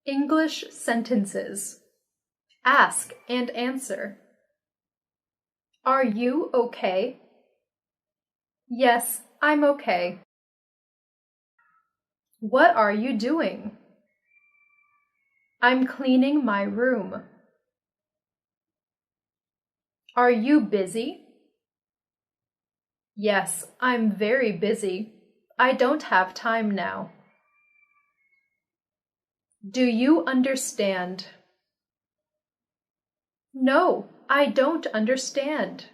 English sentences. Ask and answer. Are you okay? Yes, I'm okay. What are you doing? I'm cleaning my room. Are you busy? Yes, I'm very busy. I don't have time now. Do you understand? No, I don't understand.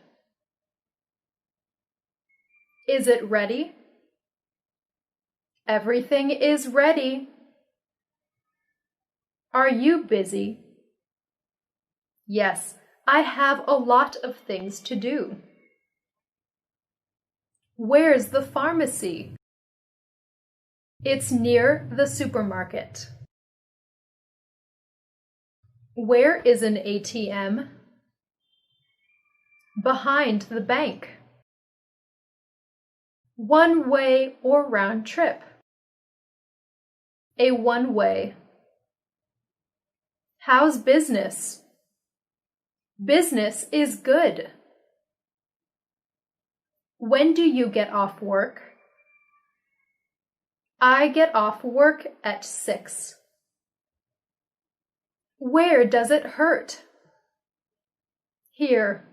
Is it ready? Everything is ready. Are you busy? Yes, I have a lot of things to do. Where's the pharmacy? It's near the supermarket. Where is an ATM? Behind the bank. One way or round trip? A one-way. How's business? Business is good. When do you get off work? I get off work at 6. Where does it hurt? Here.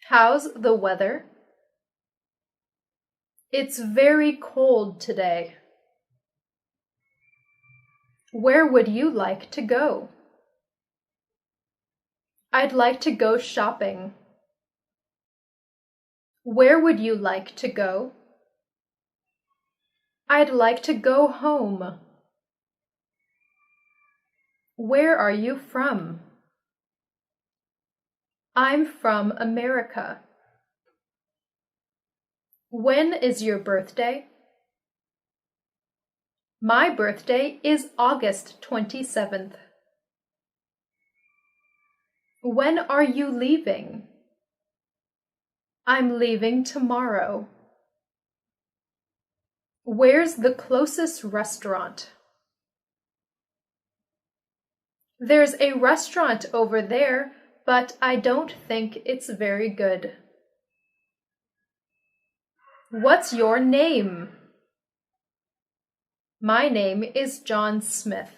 How's the weather? It's very cold today. Where would you like to go? I'd like to go shopping. Where would you like to go? I'd like to go home. Where are you from? I'm from America. When is your birthday? My birthday is August 27th. When are you leaving? I'm leaving tomorrow. Where's the closest restaurant? There's a restaurant over there, but I don't think it's very good. What's your name? My name is John Smith.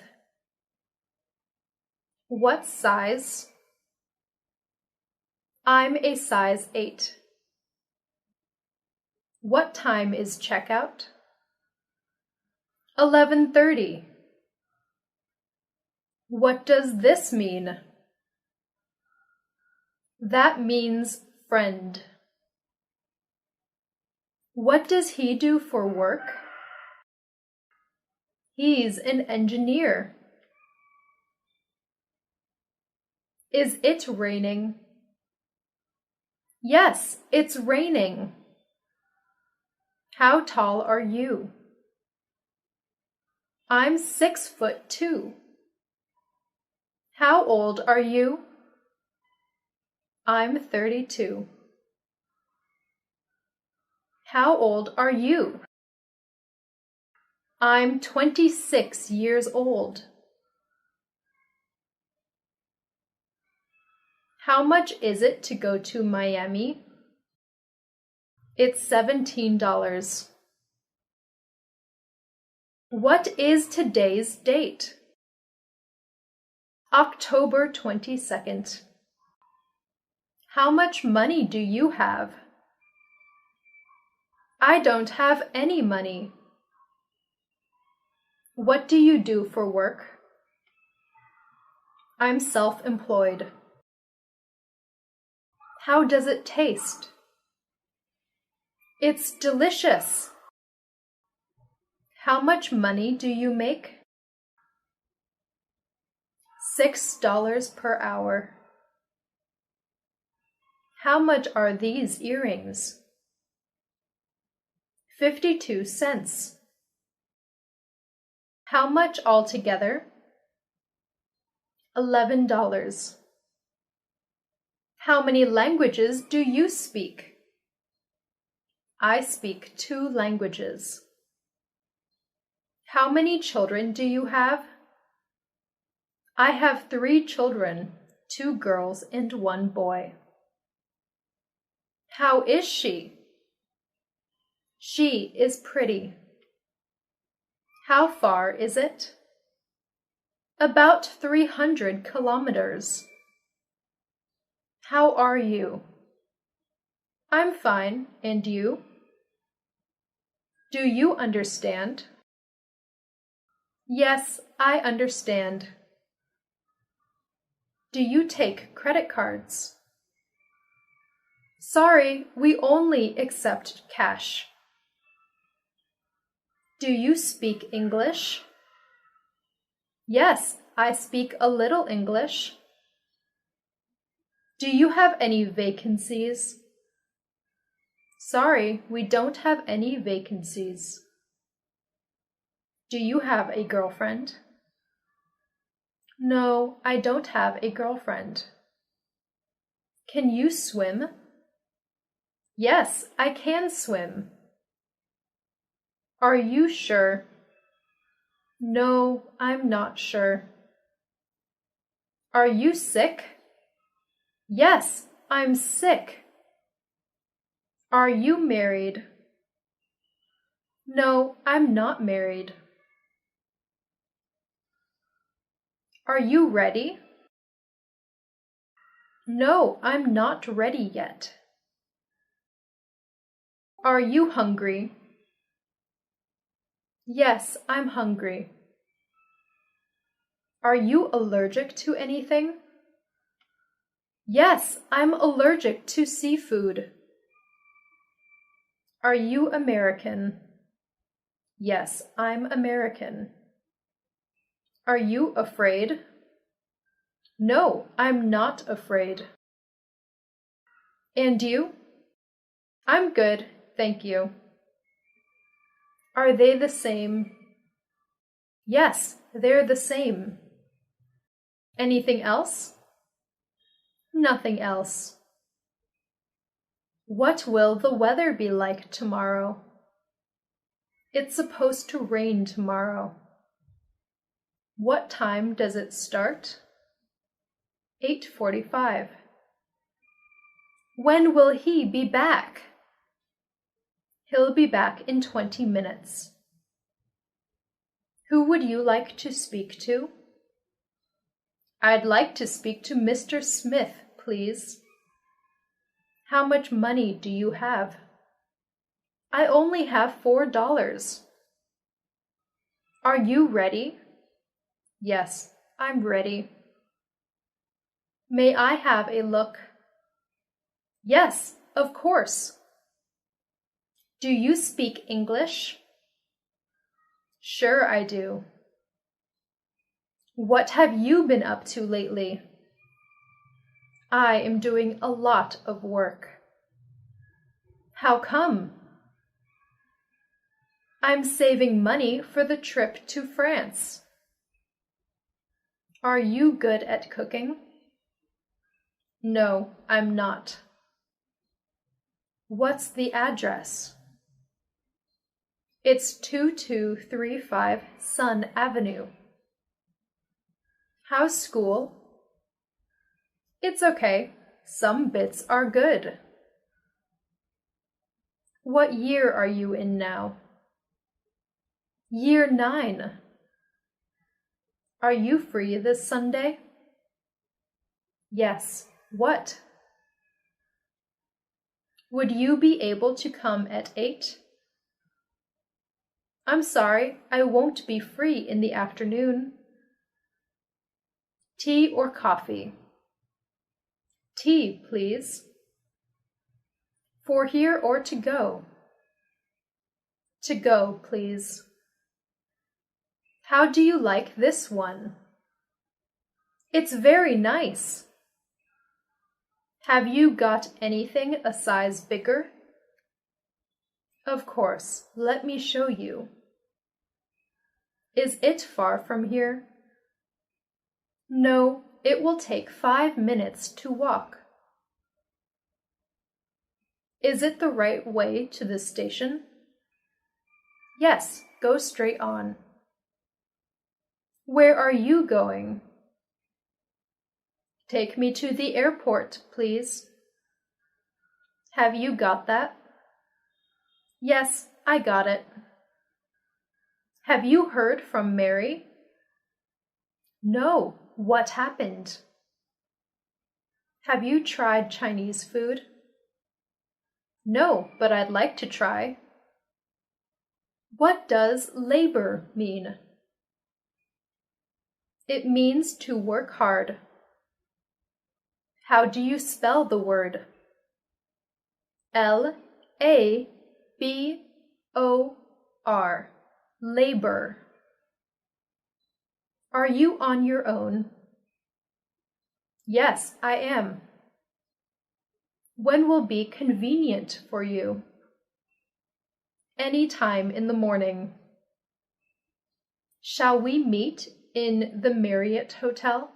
What size? I'm a size 8. What time is checkout? 11:30. What does this mean? That means friend. What does he do for work? He's an engineer. Is it raining? Yes, it's raining. How tall are you? I'm 6'2". How old are you? I'm 32. How old are you? I'm 26 years old. How much is it to go to Miami? It's $17. What is today's date? October 22nd. How much money do you have? I don't have any money. What do you do for work? I'm self-employed. How does it taste? It's delicious. How much money do you make? $6 per hour. How much are these earrings? 52 cents. How much altogether? $11. How many languages do you speak? I speak 2 languages. How many children do you have? I have 3 children, 2 girls and 1 boy. How is she? She is pretty. How far is it? About 300 kilometers. How are you? I'm fine, and you? Do you understand? Yes, I understand. Do you take credit cards? Sorry, we only accept cash. Do you speak English? Yes, I speak a little English. Do you have any vacancies? Sorry, we don't have any vacancies. Do you have a girlfriend? No, I don't have a girlfriend. Can you swim? Yes, I can swim. Are you sure? No, I'm not sure. Are you sick? Yes, I'm sick. Are you married? No, I'm not married. Are you ready? No, I'm not ready yet. Are you hungry? Yes, I'm hungry. Are you allergic to anything? Yes, I'm allergic to seafood. Are you American? Yes, I'm American. Are you afraid? No, I'm not afraid. And you? I'm good, thank you. Are they the same? Yes, they're the same. Anything else? Nothing else. What will the weather be like tomorrow? It's supposed to rain tomorrow. What time does it start? 8:45. When will he be back? He'll be back in 20 minutes. Who would you like to speak to? I'd like to speak to Mr. Smith, please. How much money do you have? I only have $4. Are you ready? Yes, I'm ready. May I have a look? Yes, of course. Do you speak English? Sure I do. What have you been up to lately? I am doing a lot of work. How come? I'm saving money for the trip to France. Are you good at cooking? No, I'm not. What's the address? It's 2235 Sun Avenue. How's school? It's okay. Some bits are good. What year are you in now? Year 9. Are you free this Sunday? Yes. What? Would you be able to come at 8? I'm sorry, I won't be free in the afternoon. Tea or coffee? Tea, please. For here or to go? To go, please. How do you like this one? It's very nice. Have you got anything a size bigger? Of course, let me show you. Is it far from here? No, it will take 5 minutes to walk. Is it the right way to the station? Yes, go straight on. Where are you going? Take me to the airport, please. Have you got that? Yes, I got it. Have you heard from Mary? No, what happened? Have you tried Chinese food? No, but I'd like to try. What does labor mean? It means to work hard. How do you spell the word? L-A-B-O-R. Labor. Are you on your own? Yes, I am. When will be convenient for you? Any time in the morning. Shall we meet in the Marriott Hotel?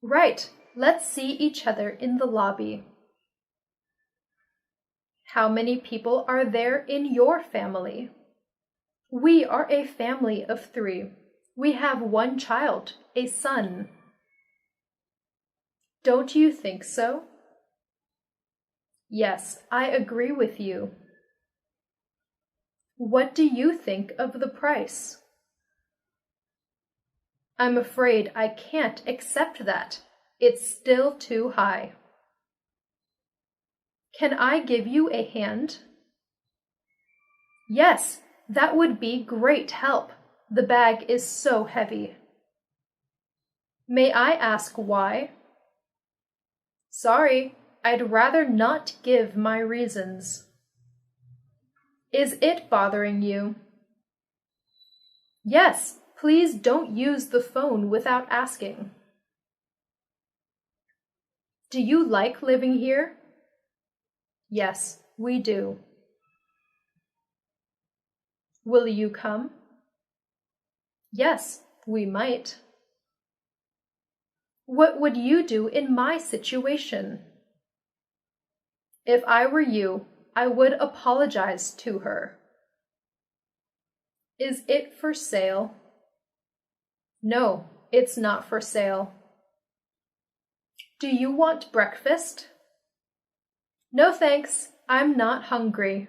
Right, let's see each other in the lobby. How many people are there in your family? We are a family of 3. We have 1 child, a son. Don't you think so? Yes, I agree with you. What do you think of the price? I'm afraid I can't accept that. It's still too high. Can I give you a hand? Yes, that would be great help. The bag is so heavy. May I ask why? Sorry, I'd rather not give my reasons. Is it bothering you? Yes, please don't use the phone without asking. Do you like living here? Yes, we do. Will you come? Yes, we might. What would you do in my situation? If I were you, I would apologize to her. Is it for sale? No, it's not for sale. Do you want breakfast? No thanks, I'm not hungry.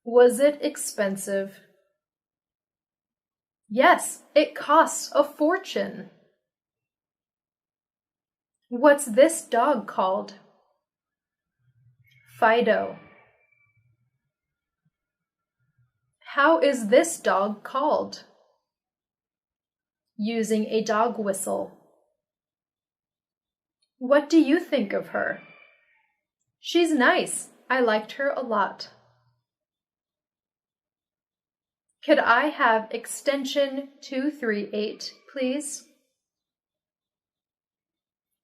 Was it expensive? Yes, it costs a fortune. What's this dog called? Fido. How is this dog called? Using a dog whistle. What do you think of her? She's nice. I liked her a lot. Could I have extension 238, please?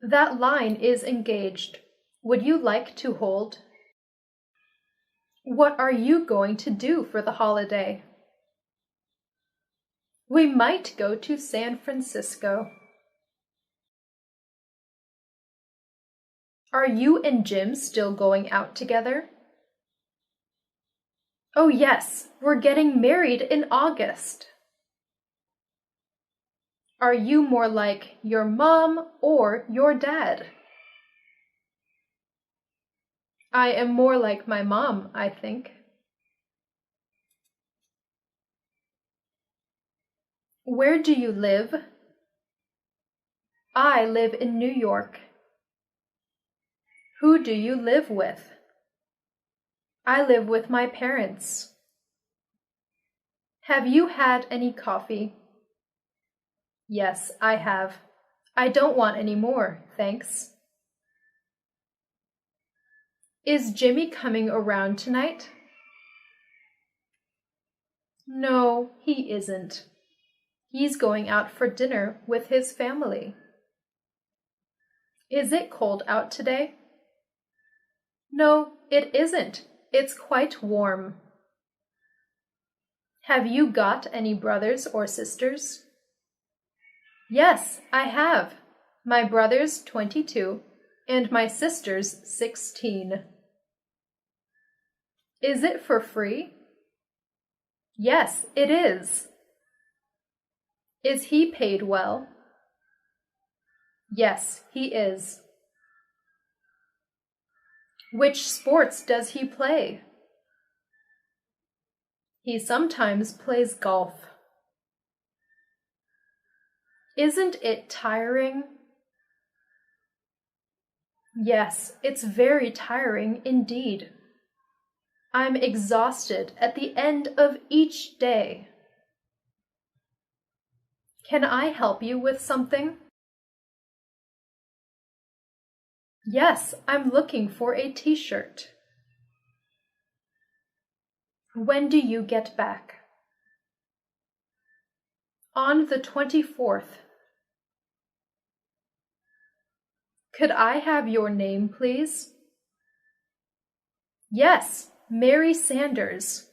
That line is engaged. Would you like to hold? What are you going to do for the holiday? We might go to San Francisco. Are you and Jim still going out together? Oh yes, we're getting married in August. Are you more like your mom or your dad? I am more like my mom, I think. Where do you live? I live in New York. Who do you live with? I live with my parents. Have you had any coffee? Yes, I have. I don't want any more, thanks. Is Jimmy coming around tonight? No, he isn't. He's going out for dinner with his family. Is it cold out today? No, it isn't. It's quite warm. Have you got any brothers or sisters? Yes, I have. My brother's 22 and my sister's 16. Is it for free? Yes, it is. Is he paid well? Yes, he is. Which sports does he play? He sometimes plays golf. Isn't it tiring? Yes, it's very tiring indeed. I'm exhausted at the end of each day. Can I help you with something? Yes, I'm looking for a t-shirt. When do you get back? On the 24th. Could I have your name, please? Yes, Mary Sanders.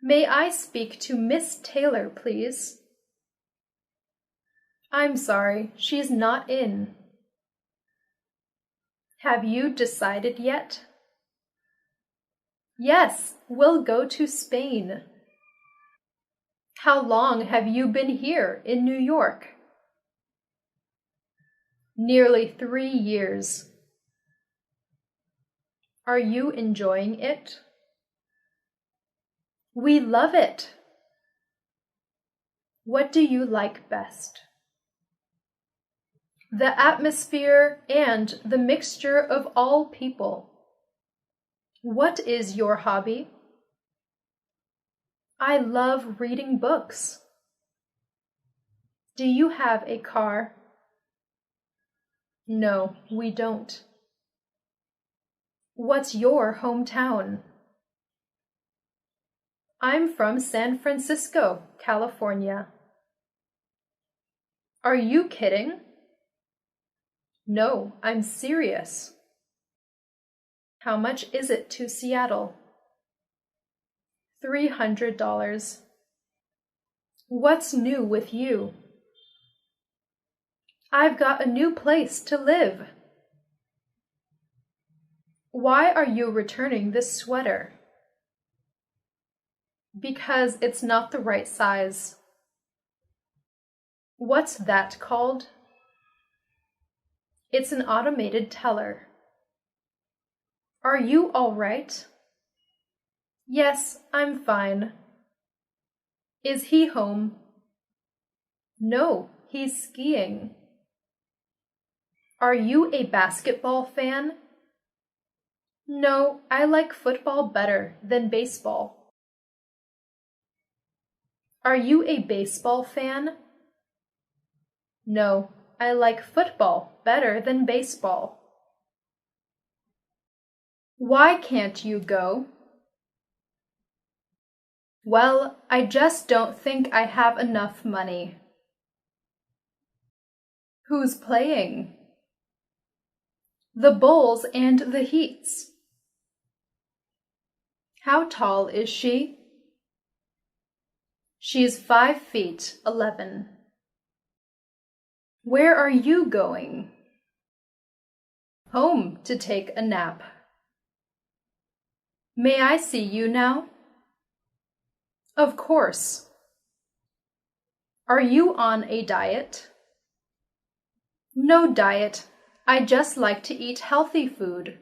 May I speak to Miss Taylor, please? I'm sorry, she's not in. Have you decided yet? Yes, we'll go to Spain. How long have you been here in New York? Nearly 3 years. Are you enjoying it? We love it. What do you like best? The atmosphere and the mixture of all people. What is your hobby? I love reading books. Do you have a car? No, we don't. What's your hometown? I'm from San Francisco, California. Are you kidding? No, I'm serious. How much is it to Seattle? $300. What's new with you? I've got a new place to live. Why are you returning this sweater? Because it's not the right size. What's that called? It's an automated teller. Are you all right? Yes, I'm fine. Is he home? No, he's skiing. Are you a basketball fan? No, I like football better than baseball. Are you a baseball fan? No, I like football better than baseball. Why can't you go? Well, I just don't think I have enough money. Who's playing? The Bulls and the Heats. How tall is she? She's 5 feet 11. Where are you going? Home to take a nap. May I see you now? Of course. Are you on a diet? No diet. I just like to eat healthy food.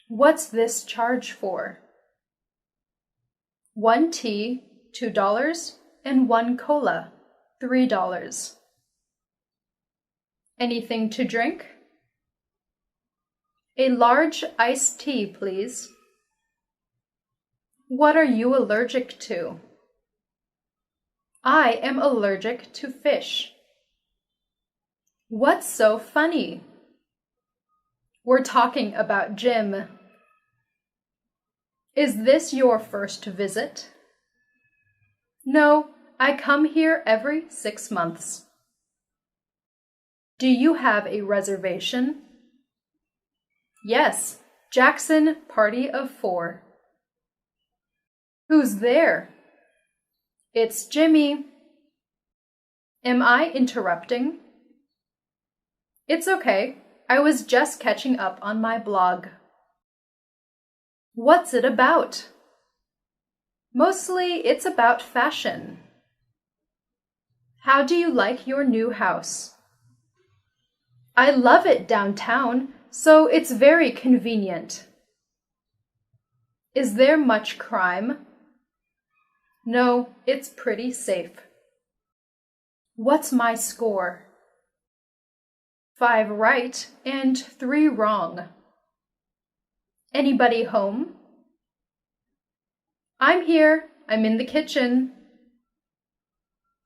What's this charge for? 1 tea, $2, and 1 cola, $3. Anything to drink? A large iced tea, please. What are you allergic to? I am allergic to fish. What's so funny? We're talking about Jim. Is this your first visit? No, I come here every 6 months. Do you have a reservation? Yes, Jackson, party of 4. Who's there? It's Jimmy. Am I interrupting? It's okay. I was just catching up on my blog. What's it about? Mostly it's about fashion. How do you like your new house? I love it downtown, so it's very convenient. Is there much crime? No, it's pretty safe. What's my score? 5 right and 3 wrong. Anybody home? I'm here. I'm in the kitchen.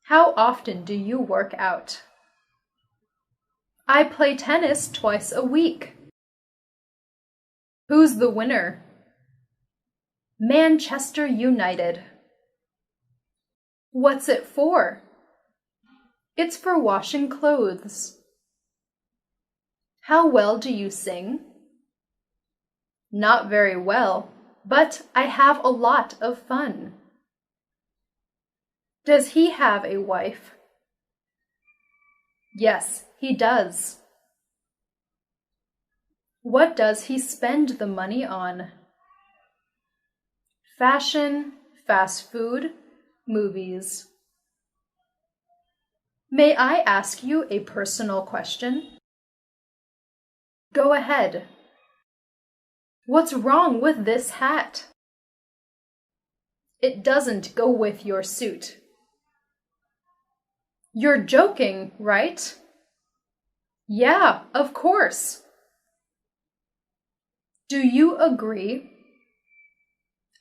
How often do you work out? I play tennis twice a week. Who's the winner? Manchester United. What's it for? It's for washing clothes. How well do you sing? Not very well, but I have a lot of fun. Does he have a wife? Yes, he does. What does he spend the money on? Fashion, fast food, movies. May I ask you a personal question? Go ahead. What's wrong with this hat? It doesn't go with your suit. You're joking, right? Yeah, of course. Do you agree?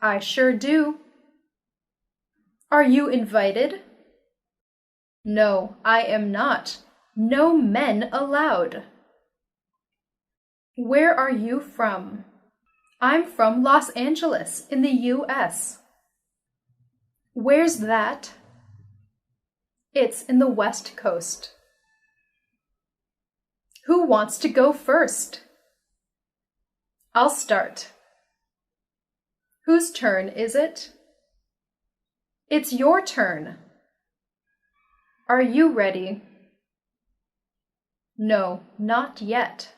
I sure do. Are you invited? No, I am not. No men allowed. Where are you from? I'm from Los Angeles in the U.S. Where's that? It's in the West Coast. Who wants to go first? I'll start. Whose turn is it? It's your turn. Are you ready? No, not yet.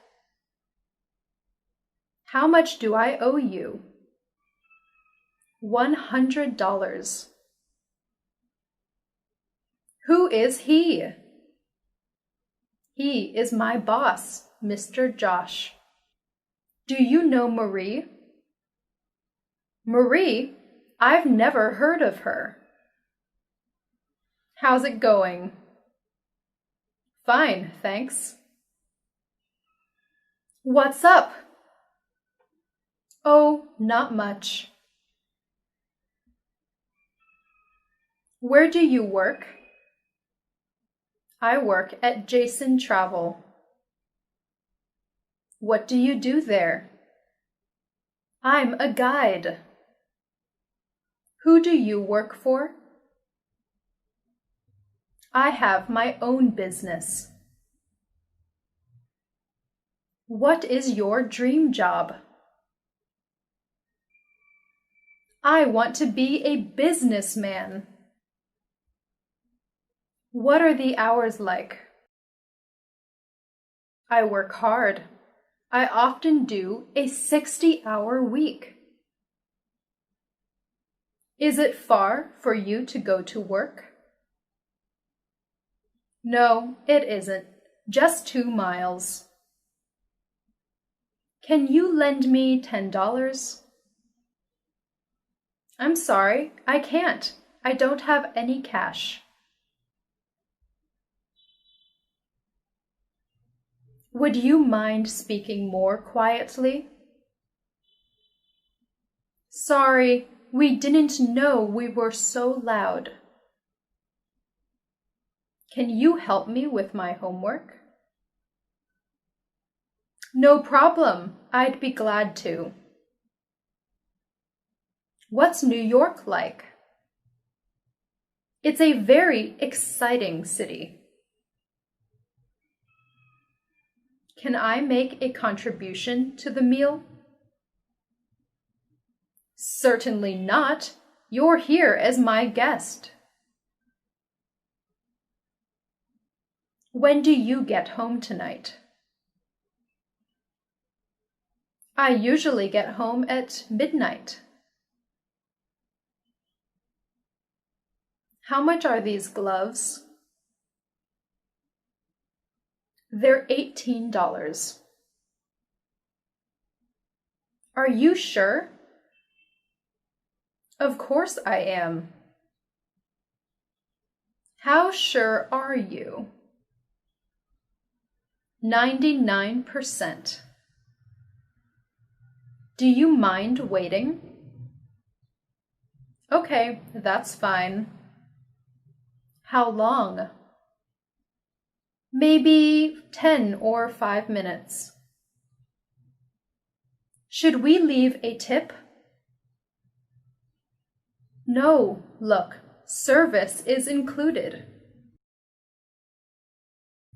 How much do I owe you? $100. Who is he? He is my boss, Mr. Josh. Do you know Marie? Marie? I've never heard of her. How's it going? Fine, thanks. What's up? Oh, not much. Where do you work? I work at Jason Travel. What do you do there? I'm a guide. Who do you work for? I have my own business. What is your dream job? I want to be a businessman. What are the hours like? I work hard. I often do a 60-hour week. Is it far for you to go to work? No, it isn't. Just 2 miles. Can you lend me $10? I'm sorry, I can't. I don't have any cash. Would you mind speaking more quietly? Sorry, we didn't know we were so loud. Can you help me with my homework? No problem. I'd be glad to. What's New York like? It's a very exciting city. Can I make a contribution to the meal? Certainly not. You're here as my guest. When do you get home tonight? I usually get home at midnight. How much are these gloves? They're $18. Are you sure? Of course I am. How sure are you? 99%. Do you mind waiting? Okay, that's fine. How long? Maybe 10 or 5 minutes. Should we leave a tip? No, look, service is included.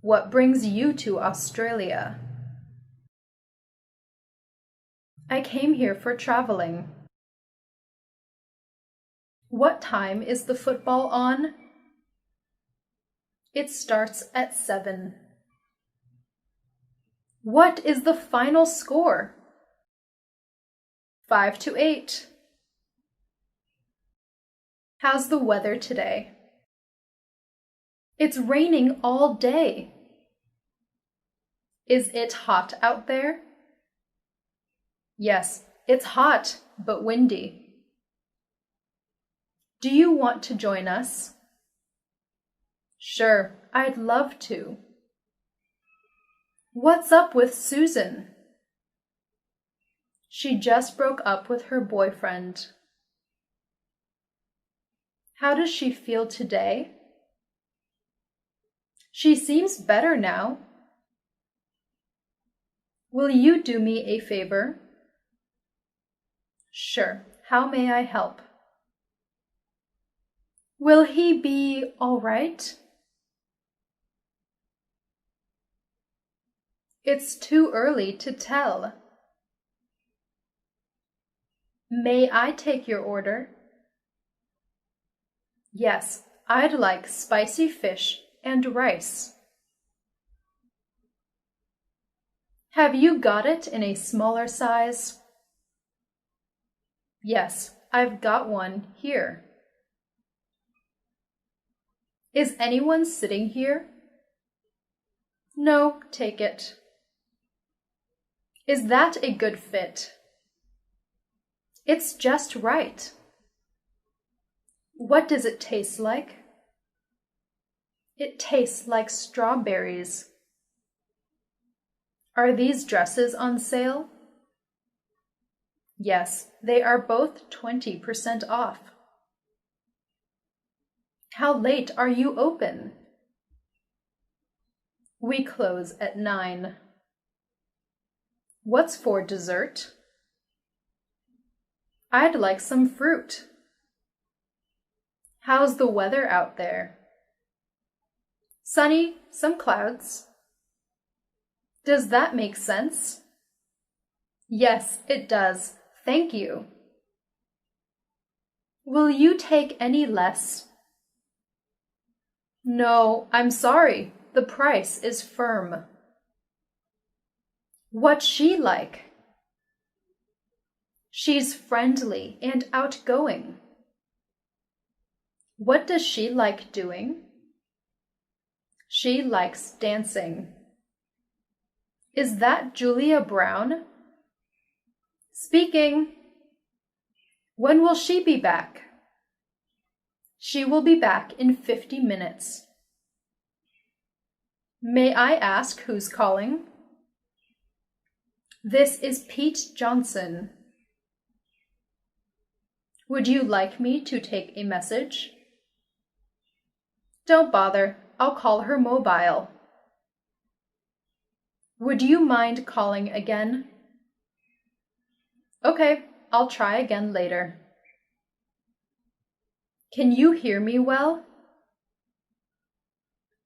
What brings you to Australia? I came here for traveling. What time is the football on? It starts at 7. What is the final score? 5-8. How's the weather today? It's raining all day. Is it hot out there? Yes, it's hot, but windy. Do you want to join us? Sure, I'd love to. What's up with Susan? She just broke up with her boyfriend. How does she feel today? She seems better now. Will you do me a favor? Sure. How may I help? Will he be all right? It's too early to tell. May I take your order? Yes, I'd like spicy fish and rice. Have you got it in a smaller size? Yes, I've got one here. Is anyone sitting here? No, take it. Is that a good fit? It's just right. What does it taste like? It tastes like strawberries. Are these dresses on sale? Yes, they are both 20% off. How late are you open? We close at 9. What's for dessert? I'd like some fruit. How's the weather out there? Sunny, some clouds. Does that make sense? Yes, it does. Thank you. Will you take any less? No, I'm sorry. The price is firm. What's she like? She's friendly and outgoing. What does she like doing? She likes dancing. Is that Julia Brown? Speaking. When will she be back? She will be back in 50 minutes. May I ask who's calling? This is Pete Johnson. Would you like me to take a message? Don't bother. I'll call her mobile. Would you mind calling again? Okay, I'll try again later. Can you hear me well?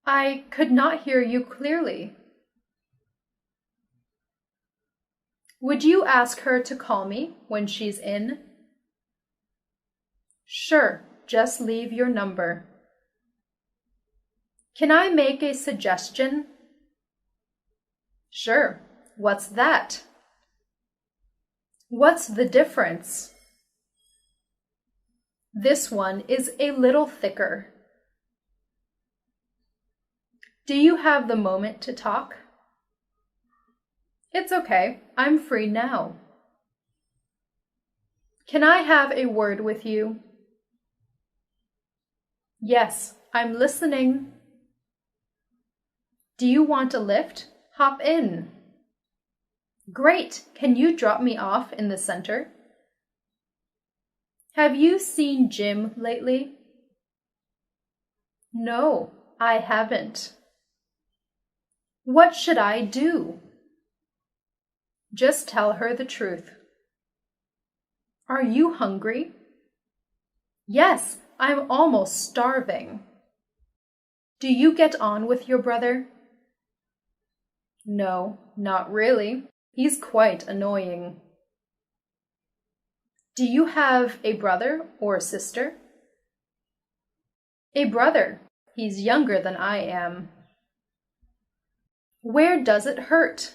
I could not hear you clearly. Would you ask her to call me when she's in? Sure, just leave your number. Can I make a suggestion? Sure. What's that? What's the difference? This one is a little thicker. Do you have the moment to talk? It's okay, I'm free now. Can I have a word with you? Yes, I'm listening. Do you want a lift? Hop in. Great, can you drop me off in the center? Have you seen Jim lately? No, I haven't. What should I do? Just tell her the truth. Are you hungry? Yes, I'm almost starving. Do you get on with your brother? No, not really. He's quite annoying. Do you have a brother or sister? A brother. He's younger than I am. Where does it hurt?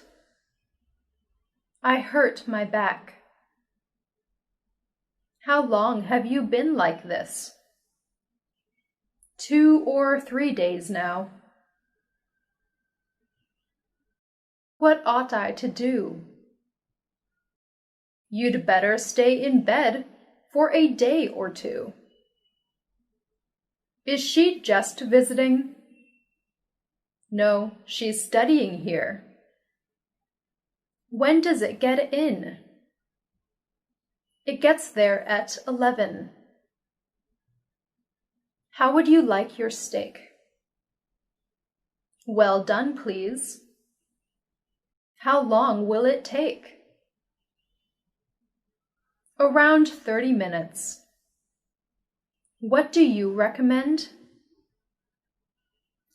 I hurt my back. How long have you been like this? 2 or 3 days now. What ought I to do? You'd better stay in bed for a day or two. Is she just visiting? No, she's studying here. When does it get in? It gets there at 11. How would you like your steak? Well done, please. How long will it take? Around 30 minutes. What do you recommend?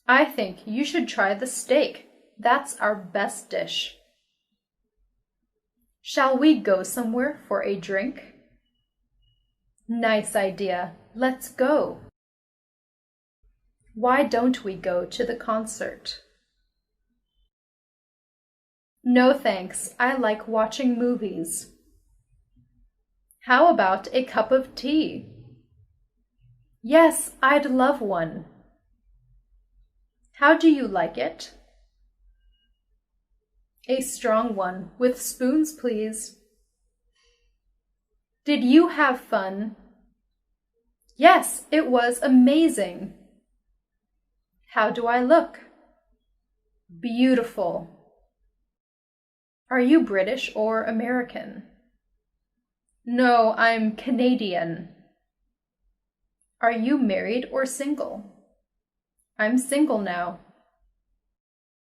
I think you should try the steak. That's our best dish. Shall we go somewhere for a drink? Nice idea. Let's go. Why don't we go to the concert? No thanks. I like watching movies. How about a cup of tea? Yes, I'd love one. How do you like it? A strong one, with spoons, please. Did you have fun? Yes, it was amazing. How do I look? Beautiful. Are you British or American? No, I'm Canadian. Are you married or single? I'm single now.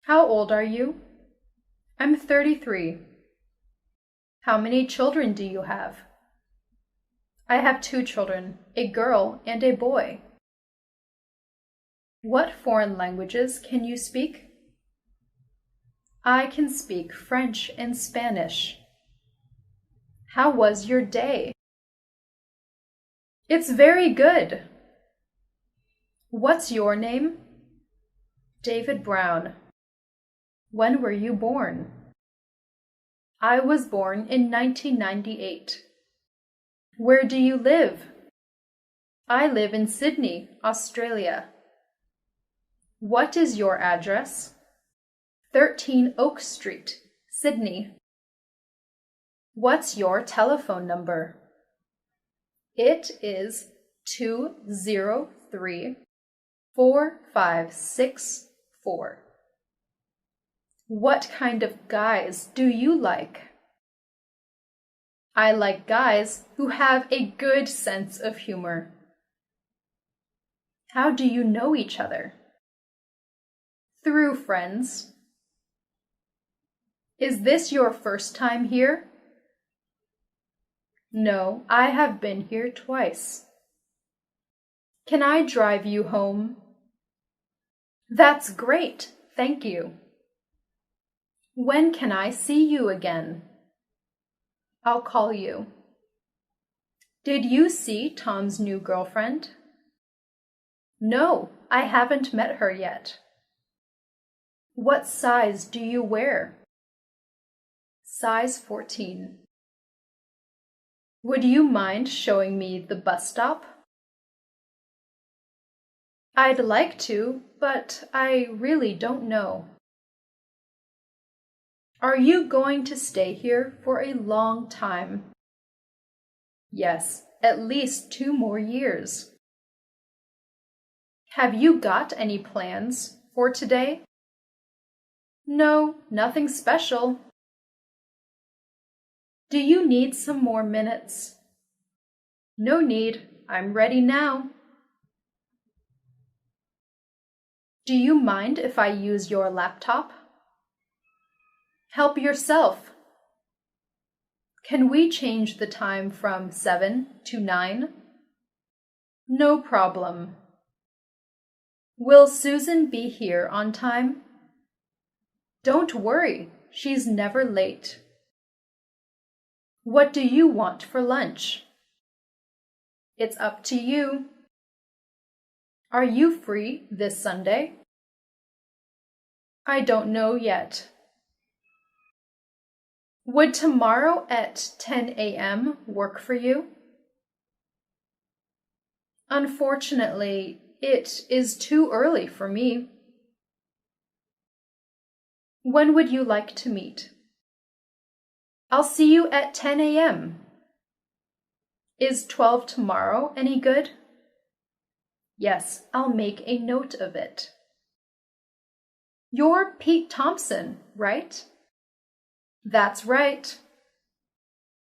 How old are you? I'm 33. How many children do you have? I have 2 children, a girl and a boy. What foreign languages can you speak? I can speak French and Spanish. How was your day? It's very good. What's your name? David Brown. When were you born? I was born in 1998. Where do you live? I live in Sydney, Australia. What is your address? 13 Oak Street, Sydney. What's your telephone number? It is 203-4564. What kind of guys do you like? I like guys who have a good sense of humor. How do you know each other? Through friends. Is this your first time here? No, I have been here twice. Can I drive you home? That's great, thank you. When can I see you again? I'll call you. Did you see Tom's new girlfriend? No, I haven't met her yet. What size do you wear? Size 14. Would you mind showing me the bus stop? I'd like to, but I really don't know. Are you going to stay here for a long time? Yes, at least 2 more years. Have you got any plans for today? No, nothing special. Do you need some more minutes? No need, I'm ready now. Do you mind if I use your laptop? Help yourself. Can we change the time from 7 to 9? No problem. Will Susan be here on time? Don't worry, she's never late. What do you want for lunch? It's up to you. Are you free this Sunday? I don't know yet. Would tomorrow at 10 a.m. work for you? Unfortunately, it is too early for me. When would you like to meet? I'll see you at 10 a.m. Is 12 tomorrow any good? Yes, I'll make a note of it. You're Pete Thompson, right? That's right.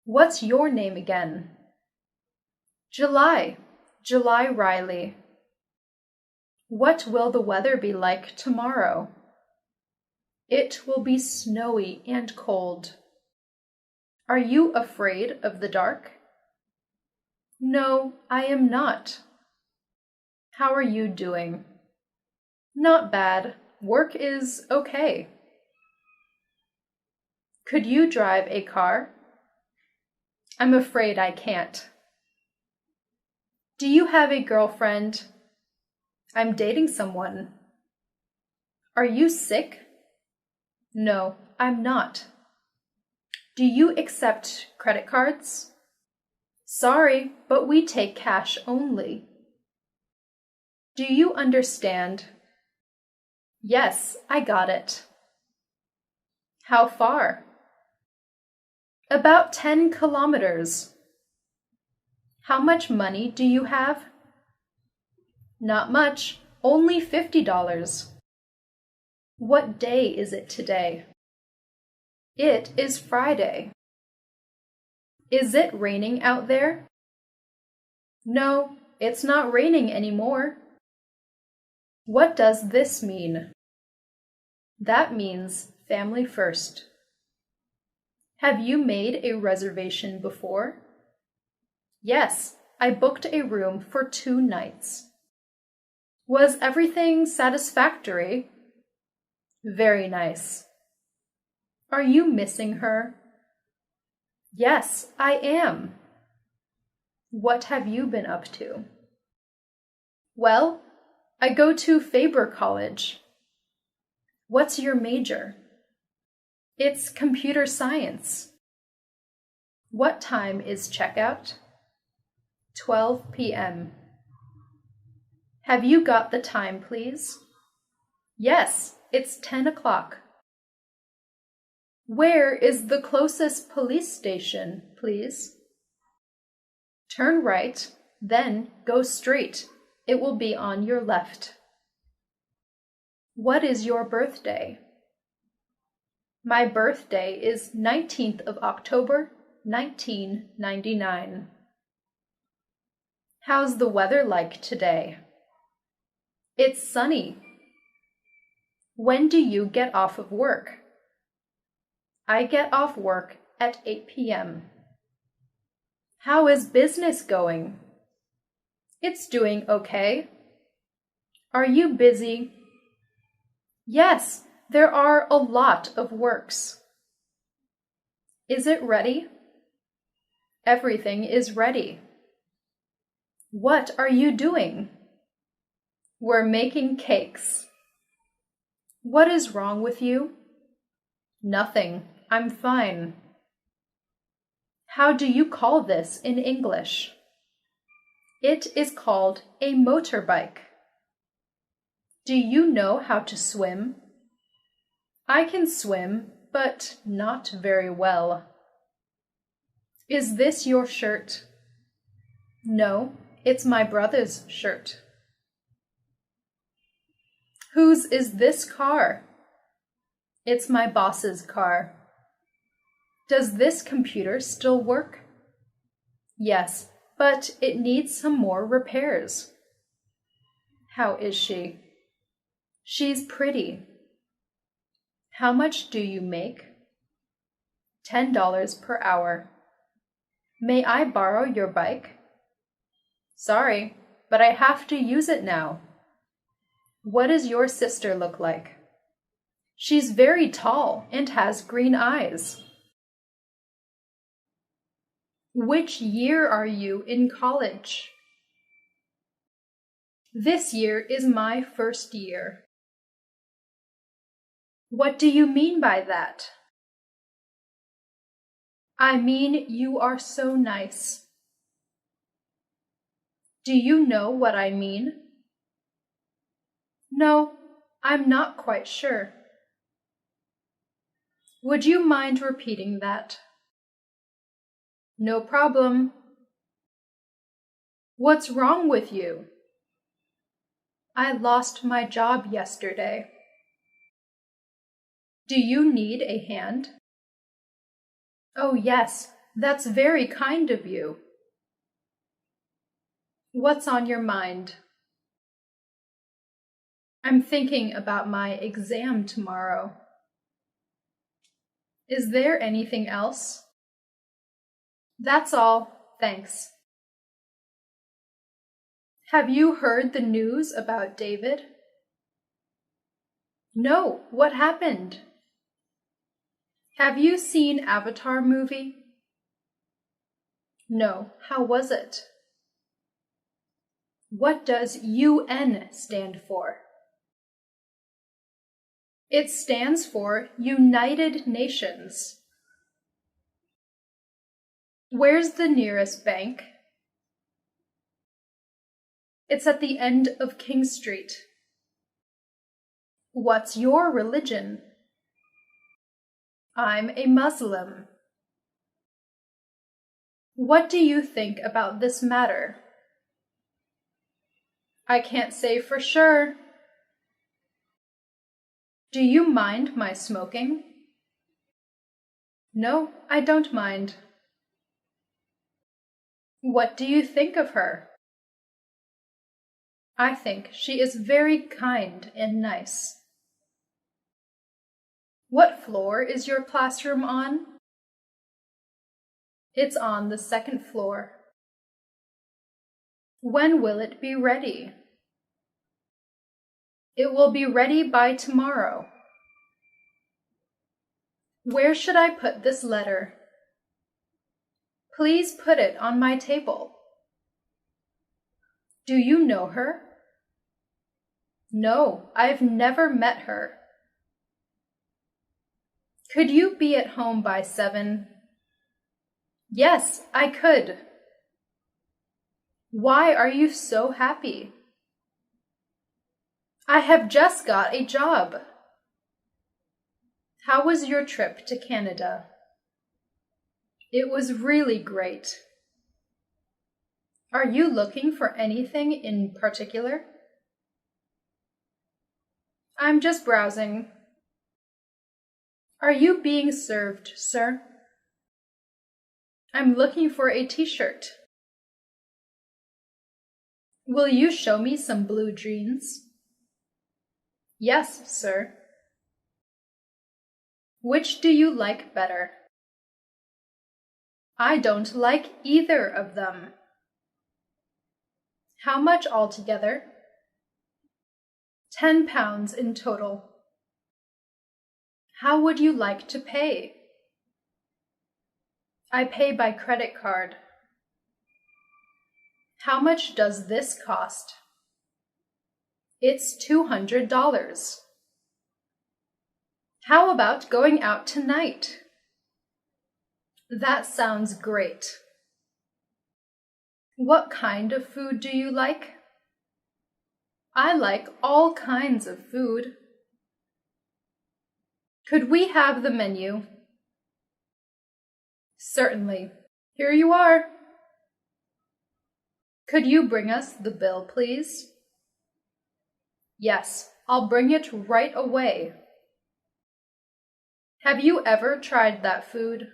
What's your name again? July Riley. What will the weather be like tomorrow? It will be snowy and cold. Are you afraid of the dark? No, I am not. How are you doing? Not bad. Work is okay. Could you drive a car? I'm afraid I can't. Do you have a girlfriend? I'm dating someone. Are you sick? No, I'm not. Do you accept credit cards? Sorry, but we take cash only. Do you understand? Yes, I got it. How far? About 10 kilometers. How much money do you have? Not much, only $50. What day is it today? It is Friday. Is it raining out there? No, it's not raining anymore. What does this mean? That means family first. Have you made a reservation before? Yes, I booked a room for 2 nights. Was everything satisfactory? Very nice. Are you missing her? Yes, I am. What have you been up to? Well, I go to Faber College. What's your major? It's computer science. What time is checkout? 12 p.m. Have you got the time, please? Yes, it's 10 o'clock. Where is the closest police station, please? Turn right, then go straight. It will be on your left. What is your birthday? My birthday is 19th of October, 1999. How's the weather like today? It's sunny. When do you get off of work? I get off work at 8 p.m. How is business going? It's doing okay. Are you busy? Yes, there are a lot of works. Is it ready? Everything is ready. What are you doing? We're making cakes. What is wrong with you? Nothing. I'm fine. How do you call this in English? It is called a motorbike. Do you know how to swim? I can swim, but not very well. Is this your shirt? No, it's my brother's shirt. Whose is this car? It's my boss's car. Does this computer still work? Yes, but it needs some more repairs. How is she? She's pretty. How much do you make? $10 per hour. May I borrow your bike? Sorry, but I have to use it now. What does your sister look like? She's very tall and has green eyes. Which year are you in college? This year is my first year. What do you mean by that? I mean, you are so nice. Do you know what I mean? No, I'm not quite sure. Would you mind repeating that? No problem. What's wrong with you? I lost my job yesterday. Do you need a hand? Oh, yes, that's very kind of you. What's on your mind? I'm thinking about my exam tomorrow. Is there anything else? That's all, thanks. Have you heard the news about David? No, what happened? Have you seen Avatar movie? No, how was it? What does UN stand for? It stands for United Nations. Where's the nearest bank? It's at the end of King Street. What's your religion? I'm a Muslim. What do you think about this matter? I can't say for sure. Do you mind my smoking? No, I don't mind. What do you think of her? I think she is very kind and nice. What floor is your classroom on? It's on the second floor. When will it be ready? It will be ready by tomorrow. Where should I put this letter? Please put it on my table. Do you know her? No, I've never met her. Could you be at home by 7? Yes, I could. Why are you so happy? I have just got a job. How was your trip to Canada? It was really great. Are you looking for anything in particular? I'm just browsing. Are you being served, sir? I'm looking for a t-shirt. Will you show me some blue jeans? Yes, sir. Which do you like better? I don't like either of them. How much altogether? £10 in total. How would you like to pay? I pay by credit card. How much does this cost? It's $200. How about going out tonight? That sounds great. What kind of food do you like? I like all kinds of food. Could we have the menu? Certainly. Here you are. Could you bring us the bill, please? Yes, I'll bring it right away. Have you ever tried that food?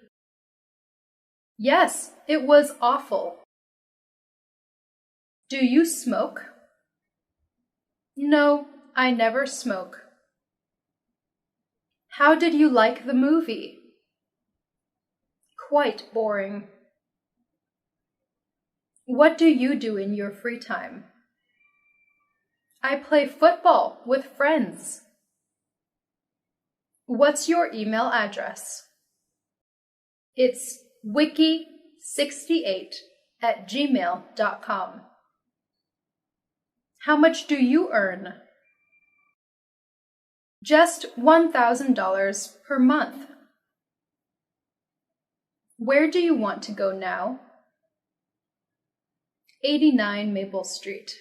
Yes, it was awful. Do you smoke? No, I never smoke. How did you like the movie? Quite boring. What do you do in your free time? I play football with friends. What's your email address? It's wiki68@gmail.com. How much do you earn? Just $1,000 per month. Where do you want to go now? 89 Maple Street.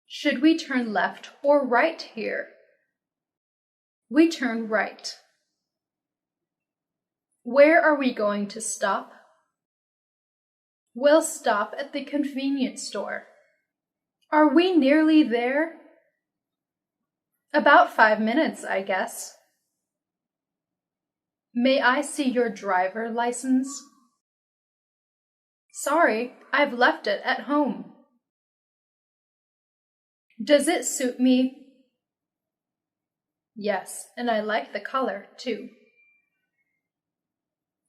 Should we turn left or right here? We turn right. Where are we going to stop? We'll stop at the convenience store. Are we nearly there? About 5 minutes, I guess. May I see your driver license? Sorry, I've left it at home. Does it suit me? Yes, and I like the color, too.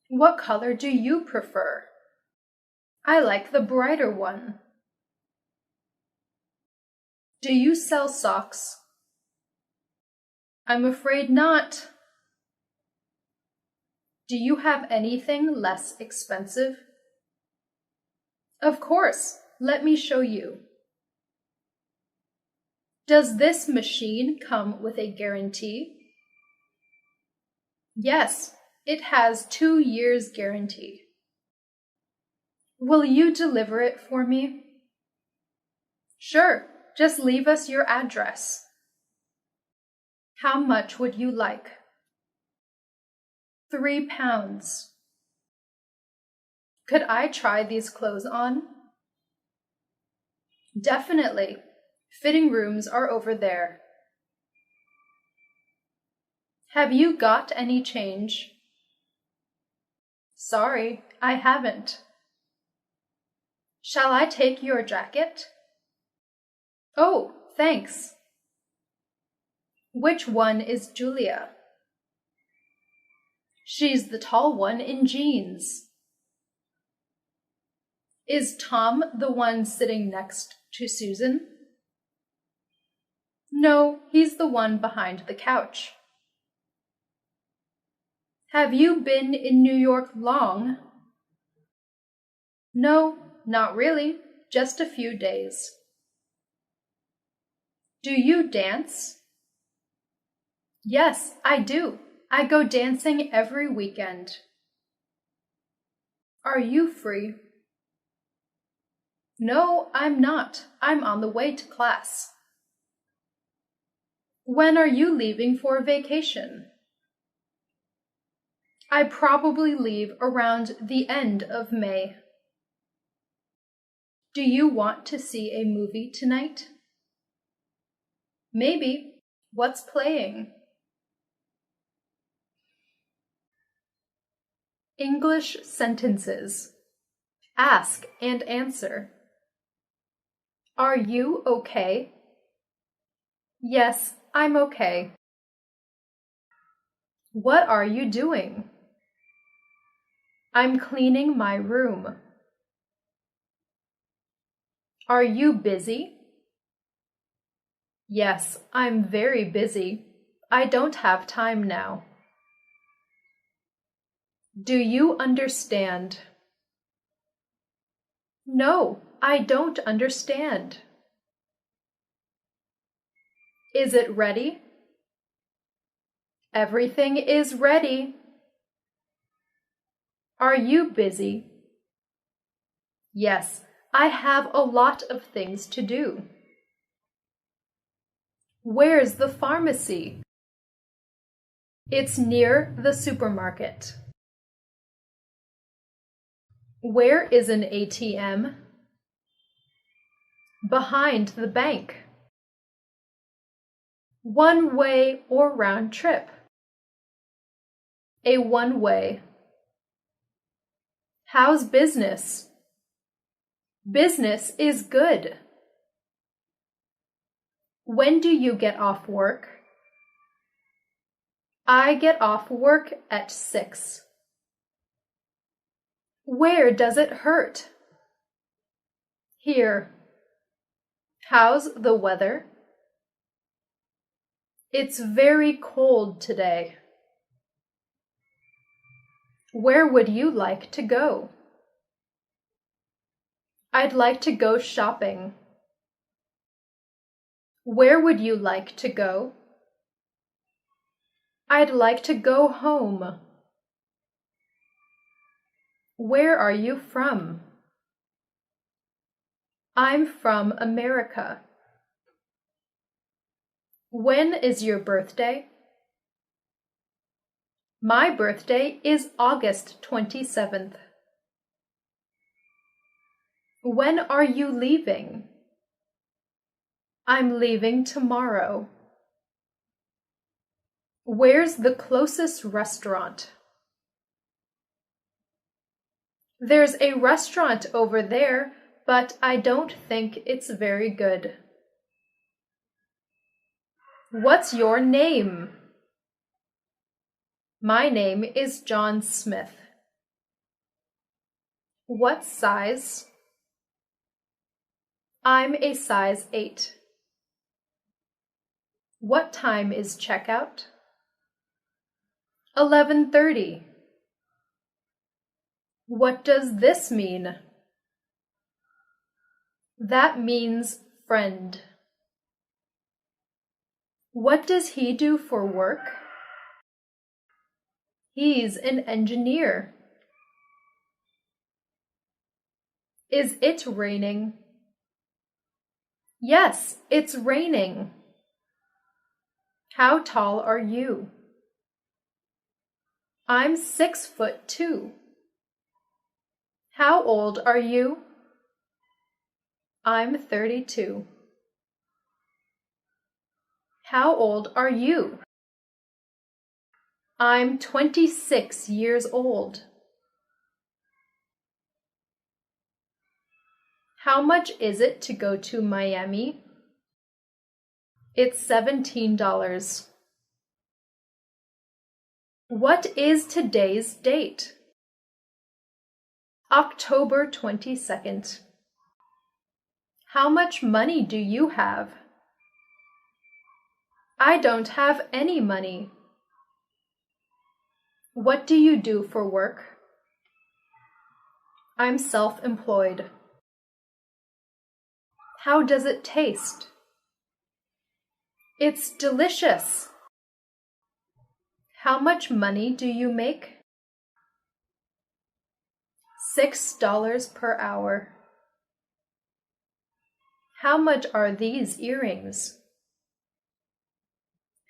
What color do you prefer? I like the brighter one. Do you sell socks? I'm afraid not. Do you have anything less expensive? Of course, let me show you. Does this machine come with a guarantee? Yes, it has 2 years guarantee. Will you deliver it for me? Sure, just leave us your address. How much would you like? £3. Could I try these clothes on? Definitely. Fitting rooms are over there. Have you got any change? Sorry, I haven't. Shall I take your jacket? Oh, thanks. Which one is Julia? She's the tall one in jeans. Is Tom the one sitting next to Susan? No, he's the one behind the couch. Have you been in New York long? No, not really, just a few days. Do you dance? Yes, I do. I go dancing every weekend. Are you free? No, I'm not. I'm on the way to class. When are you leaving for vacation? I probably leave around the end of May. Do you want to see a movie tonight? Maybe. What's playing? English sentences. Ask and answer. Are you okay? Yes, I'm okay. What are you doing? I'm cleaning my room. Are you busy? Yes, I'm very busy. I don't have time now. Do you understand? No, I don't understand. Is it ready? Everything is ready. Are you busy? Yes, I have a lot of things to do. Where's the pharmacy? It's near the supermarket. Where is an ATM? Behind the bank. One way or round trip? A one-way. How's business? Business is good. When do you get off work? I get off work at 6. Where does it hurt? Here. How's the weather? It's very cold today. Where would you like to go? I'd like to go shopping. Where would you like to go? I'd like to go home. Where are you from? I'm from America. When is your birthday? My birthday is August 27th. When are you leaving? I'm leaving tomorrow. Where's the closest restaurant? There's a restaurant over there, but I don't think it's very good. What's your name? My name is John Smith. What size? I'm a size 8. What time is checkout? 11:30. What does this mean? That means friend. What does he do for work? He's an engineer. Is it raining? Yes, it's raining. How tall are you? I'm 6'2". How old are you? I'm 32. How old are you? I'm 26 years old. How much is it to go to Miami? It's $17. What is today's date? October 22nd. How much money do you have? I don't have any money. What do you do for work? I'm self-employed. How does it taste? It's delicious. How much money do you make? $6 per hour. How much are these earrings?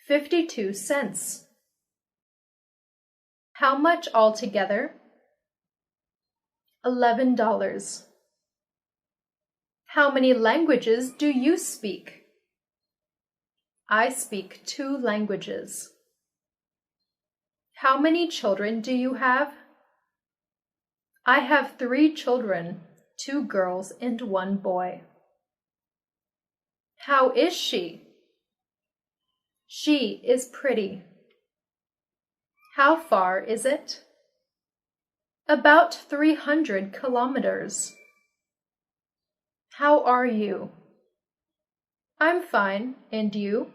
52 cents. How much altogether? $11. How many languages do you speak? I speak 2 languages. How many children do you have? I have 3 children, 2 girls and 1 boy. How is she? She is pretty. How far is it? About 300 kilometers. How are you? I'm fine, and you?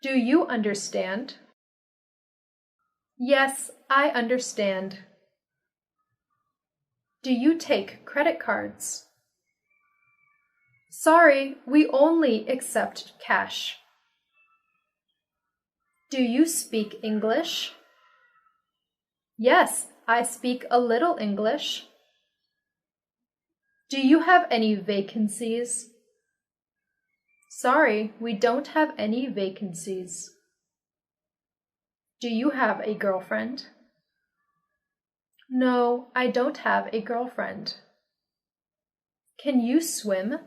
Do you understand? Yes, I understand. Do you take credit cards? Sorry, we only accept cash. Do you speak English? Yes, I speak a little English. Do you have any vacancies? Sorry, we don't have any vacancies. Do you have a girlfriend? No, I don't have a girlfriend. Can you swim?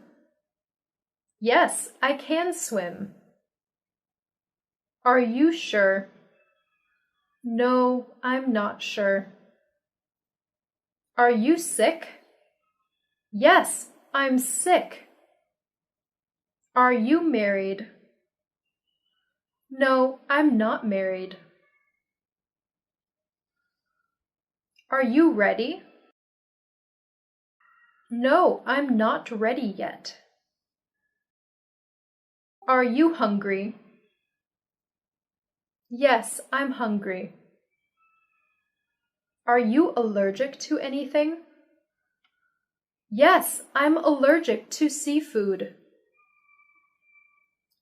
Yes, I can swim. Are you sure? No, I'm not sure. Are you sick? Yes, I'm sick. Are you married? No, I'm not married. Are you ready? No, I'm not ready yet. Are you hungry? Yes, I'm hungry. Are you allergic to anything? Yes, I'm allergic to seafood.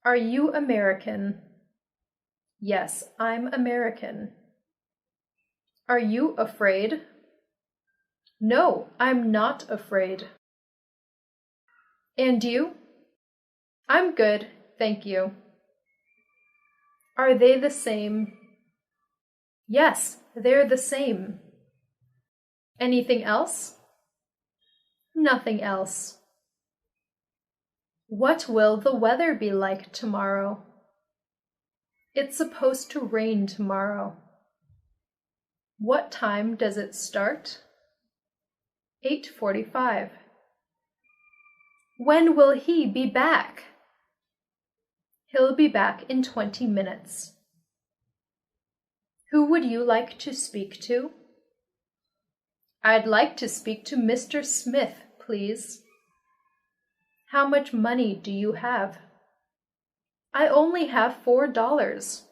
Are you American? Yes, I'm American. Are you afraid? No, I'm not afraid. And you? I'm good, thank you. Are they the same? Yes, they're the same. Anything else? Nothing else. What will the weather be like tomorrow? It's supposed to rain tomorrow. What time does it start? 8:45. When will he be back? He'll be back in 20 minutes. Who would you like to speak to? I'd like to speak to Mr. Smith, please. How much money do you have? I only have $4.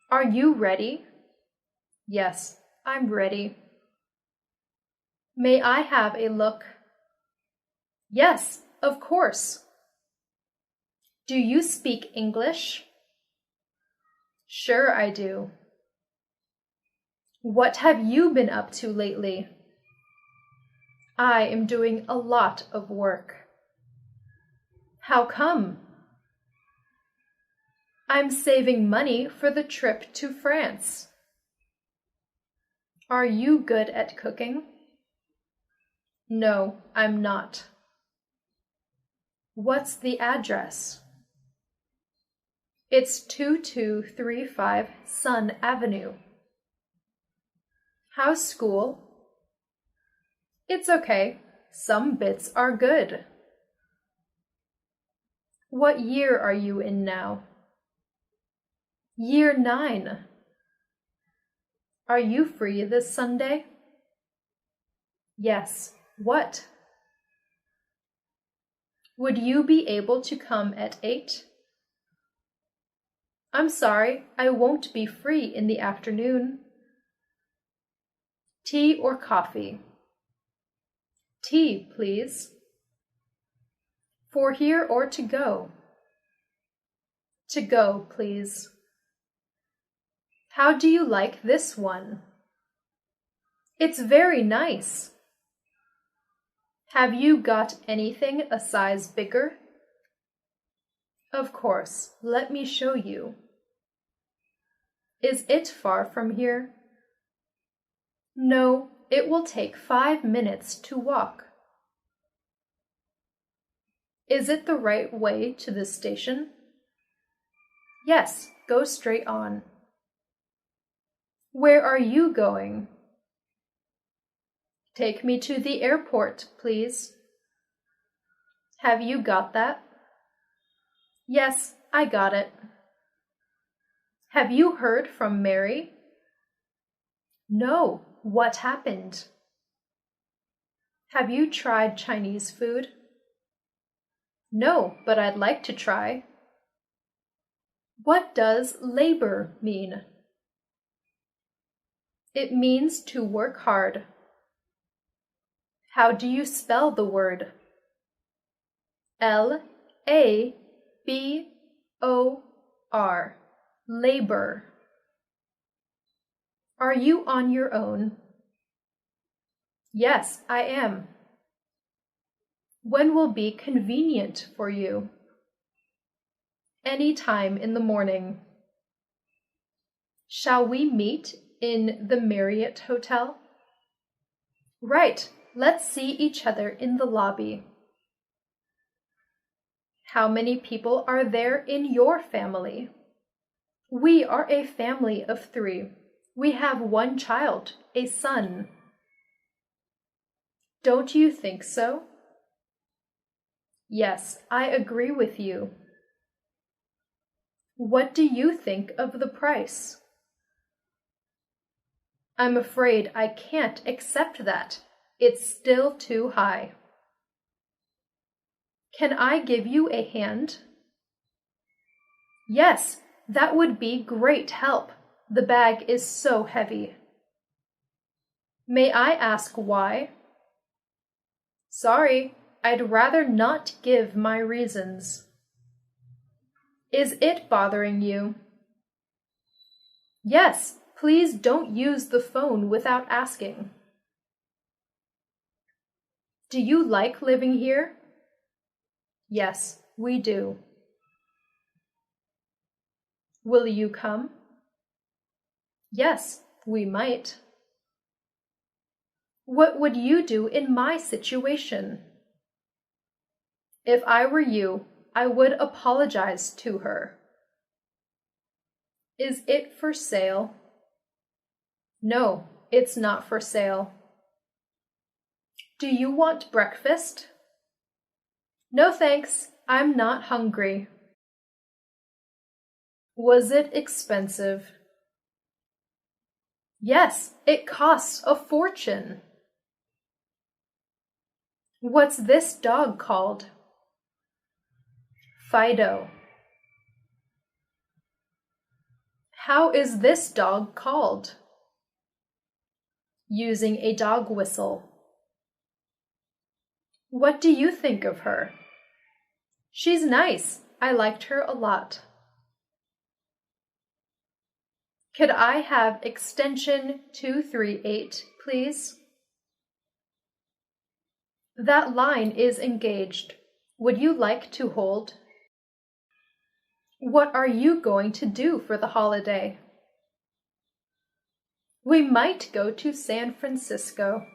Are you ready? Yes, I'm ready. May I have a look? Yes, of course. Do you speak English? Sure I do. What have you been up to lately? I am doing a lot of work. How come? I'm saving money for the trip to France. Are you good at cooking? No, I'm not. What's the address? It's 2235 Sun Avenue. How's school? It's okay. Some bits are good. What year are you in now? Year 9. Are you free this Sunday? Yes. What? Would you be able to come at 8? I'm sorry, I won't be free in the afternoon. Tea or coffee? Tea, please. For here or to go? To go, please. How do you like this one? It's very nice. Have you got anything a size bigger? Of course, let me show you. Is it far from here? No, it will take 5 minutes to walk. Is it the right way to the station? Yes, go straight on. Where are you going? Take me to the airport, please. Have you got that? Yes, I got it. Have you heard from Mary? No, what happened? Have you tried Chinese food? No, but I'd like to try. What does labor mean? It means to work hard. How do you spell the word? L-A-B-O-R. Labor. Are you on your own? Yes, I am. When will be convenient for you? Any time in the morning. Shall we meet in the Marriott Hotel? Right, let's see each other in the lobby. How many people are there in your family? We are a family of 3. We have 1 child, a son. Don't you think so? Yes, I agree with you. What do you think of the price? I'm afraid I can't accept that. It's still too high. Can I give you a hand? Yes, that would be great help. The bag is so heavy. May I ask why? Sorry, I'd rather not give my reasons. Is it bothering you? Yes, please don't use the phone without asking. Do you like living here? Yes, we do. Will you come? Yes, we might. What would you do in my situation? If I were you, I would apologize to her. Is it for sale? No, it's not for sale. Do you want breakfast? No thanks, I'm not hungry. Was it expensive? Yes, it costs a fortune. What's this dog called? Fido. How is this dog called? Using a dog whistle. What do you think of her? She's nice. I liked her a lot. Could I have extension 238, please? That line is engaged. Would you like to hold? What are you going to do for the holiday? We might go to San Francisco.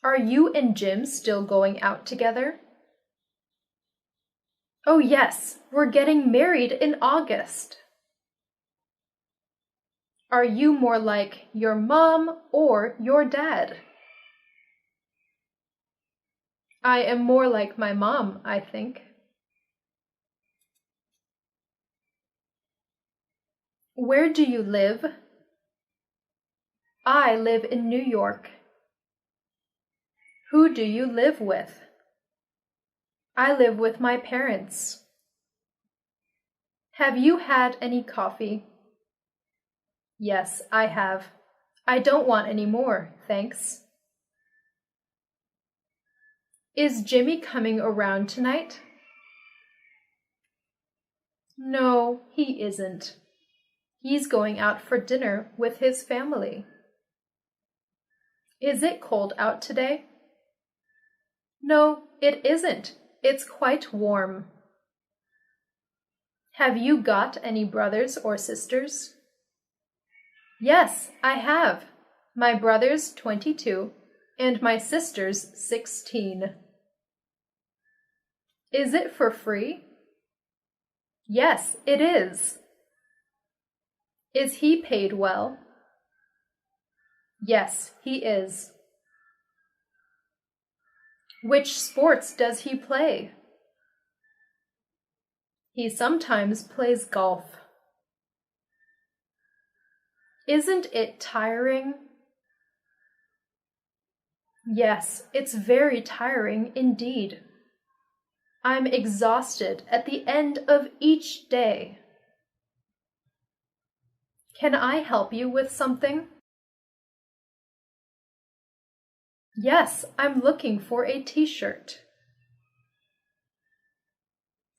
Are you and Jim still going out together? Oh yes, we're getting married in August. Are you more like your mom or your dad? I am more like my mom, I think. Where do you live? I live in New York. Who do you live with? I live with my parents. Have you had any coffee? Yes, I have. I don't want any more, thanks. Is Jimmy coming around tonight? No, he isn't. He's going out for dinner with his family. Is it cold out today? No, it isn't. It's quite warm. Have you got any brothers or sisters? Yes, I have. My brother's 22 and my sister's 16. Is it for free? Yes, it is. Is he paid well? Yes, he is. Which sports does he play? He sometimes plays golf. Isn't it tiring? Yes, it's very tiring indeed. I'm exhausted at the end of each day. Can I help you with something? Yes, I'm looking for a t-shirt.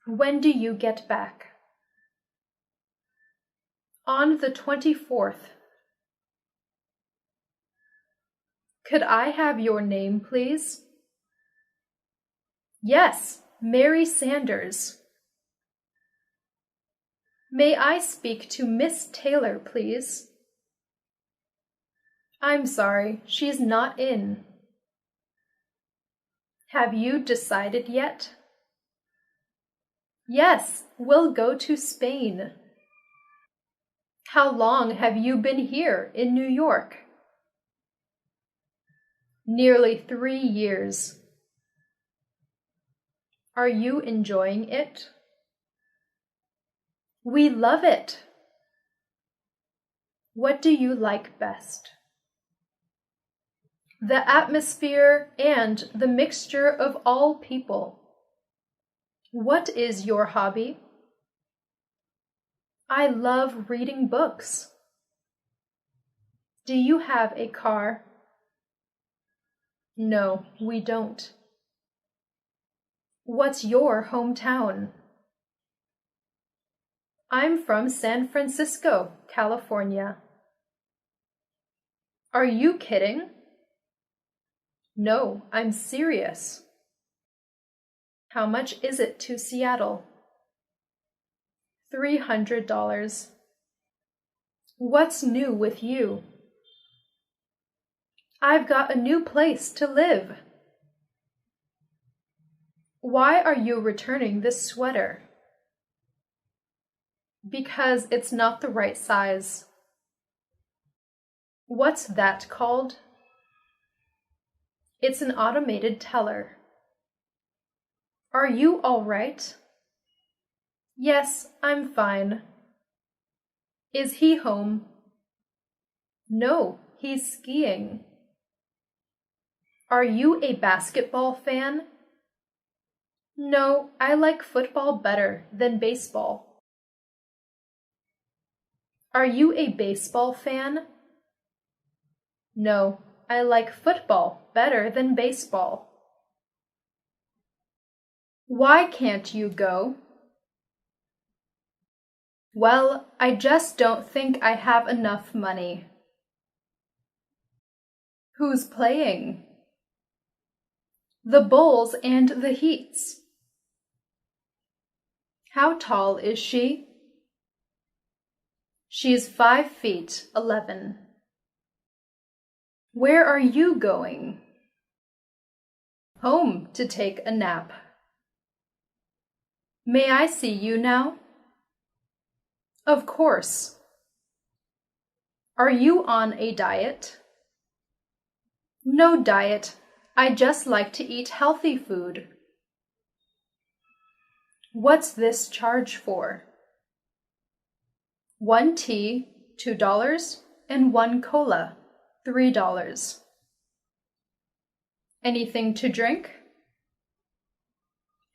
When do you get back? On the 24th. Could I have your name, please? Yes, Mary Sanders. May I speak to Miss Taylor, please? I'm sorry, she's not in. Have you decided yet? Yes, we'll go to Spain. How long have you been here in New York? Nearly 3 years. Are you enjoying it? We love it. What do you like best? The atmosphere and the mixture of all people. What is your hobby? I love reading books. Do you have a car? No, we don't. What's your hometown? I'm from San Francisco, California. Are you kidding? No, I'm serious. How much is it to Seattle? $300. What's new with you? I've got a new place to live. Why are you returning this sweater? Because it's not the right size. What's that called? It's an automated teller. Are you all right? Yes, I'm fine. Is he home? No, he's skiing. Are you a basketball fan? No, I like football better than baseball. Are you a baseball fan? No, I like football better than baseball. Why can't you go? Well, I just don't think I have enough money. Who's playing? The Bulls and the Heats. How tall is she? She's 5'11". Where are you going? Home to take a nap. May I see you now? Of course. Are you on a diet? No diet. I just like to eat healthy food. What's this charge for? 1 tea, $2, and 1 cola, $3. Anything to drink?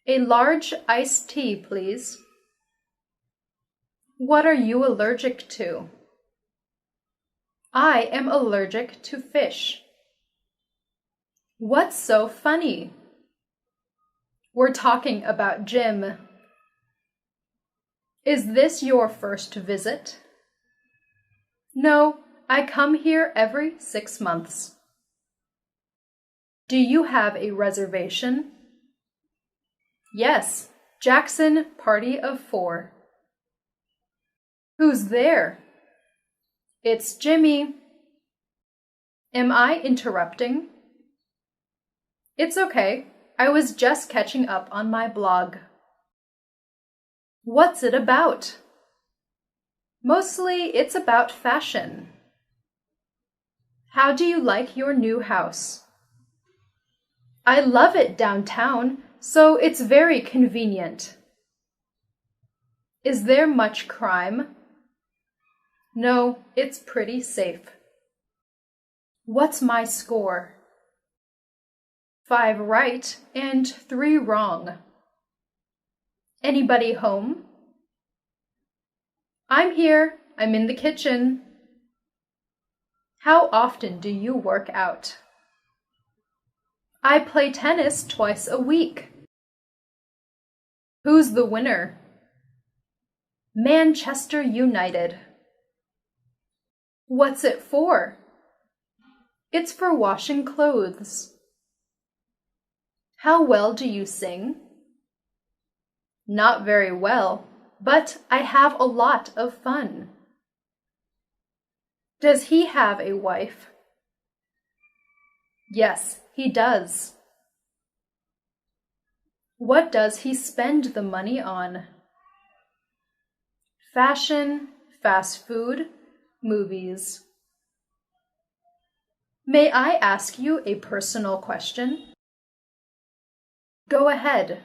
A large iced tea, please. What are you allergic to? I am allergic to fish. What's so funny? We're talking about Jim. Is this your first visit? No, I come here every 6 months. Do you have a reservation? Yes, Jackson, party of 4. Who's there? It's Jimmy. Am I interrupting? It's okay. I was just catching up on my blog. What's it about? Mostly it's about fashion. How do you like your new house? I love it downtown, so it's very convenient. Is there much crime? No, it's pretty safe. What's my score? 5 right and 3 wrong. Anybody home? I'm here. I'm in the kitchen. How often do you work out? I play tennis twice a week. Who's the winner? Manchester United. What's it for? It's for washing clothes. How well do you sing? Not very well, but I have a lot of fun. Does he have a wife? Yes, he does. What does he spend the money on? Fashion, fast food, movies. May I ask you a personal question? Go ahead.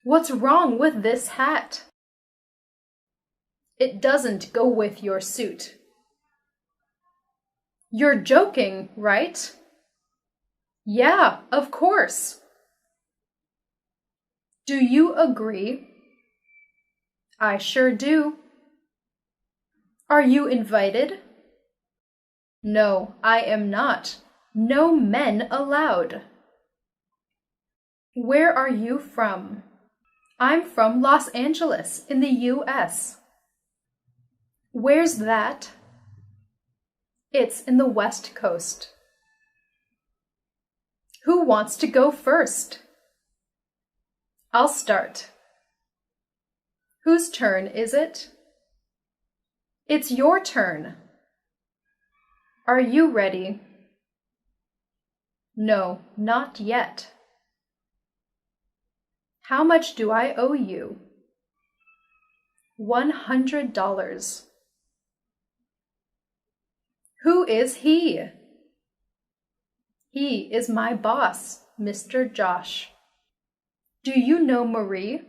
What's wrong with this hat? It doesn't go with your suit. You're joking, right? Yeah, of course. Do you agree? I sure do. Are you invited? No, I am not. No men allowed. Where are you from? I'm from Los Angeles in the US. Where's that? It's in the West Coast. Who wants to go first? I'll start. Whose turn is it? It's your turn. Are you ready? No, not yet. How much do I owe you? $100. Who is he? He is my boss, Mr. Josh. Do you know Marie?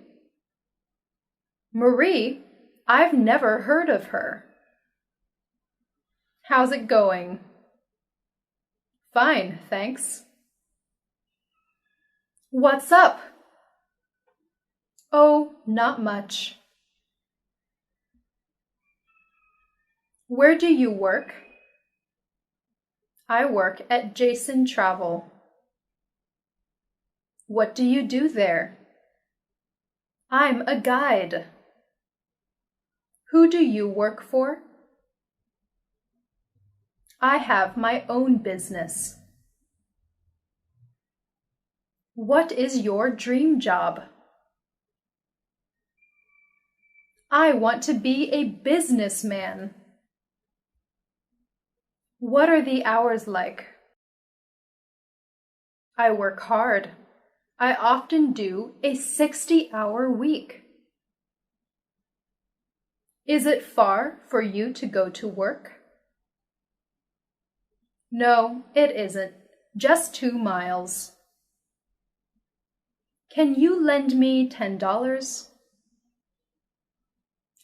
Marie? I've never heard of her. How's it going? Fine, thanks. What's up? Oh, not much. Where do you work? I work at Jason Travel. What do you do there? I'm a guide. Who do you work for? I have my own business. What is your dream job? I want to be a businessman. What are the hours like? I work hard. I often do a 60-hour week. Is it far for you to go to work? No, it isn't. Just 2 miles. Can you lend me $10?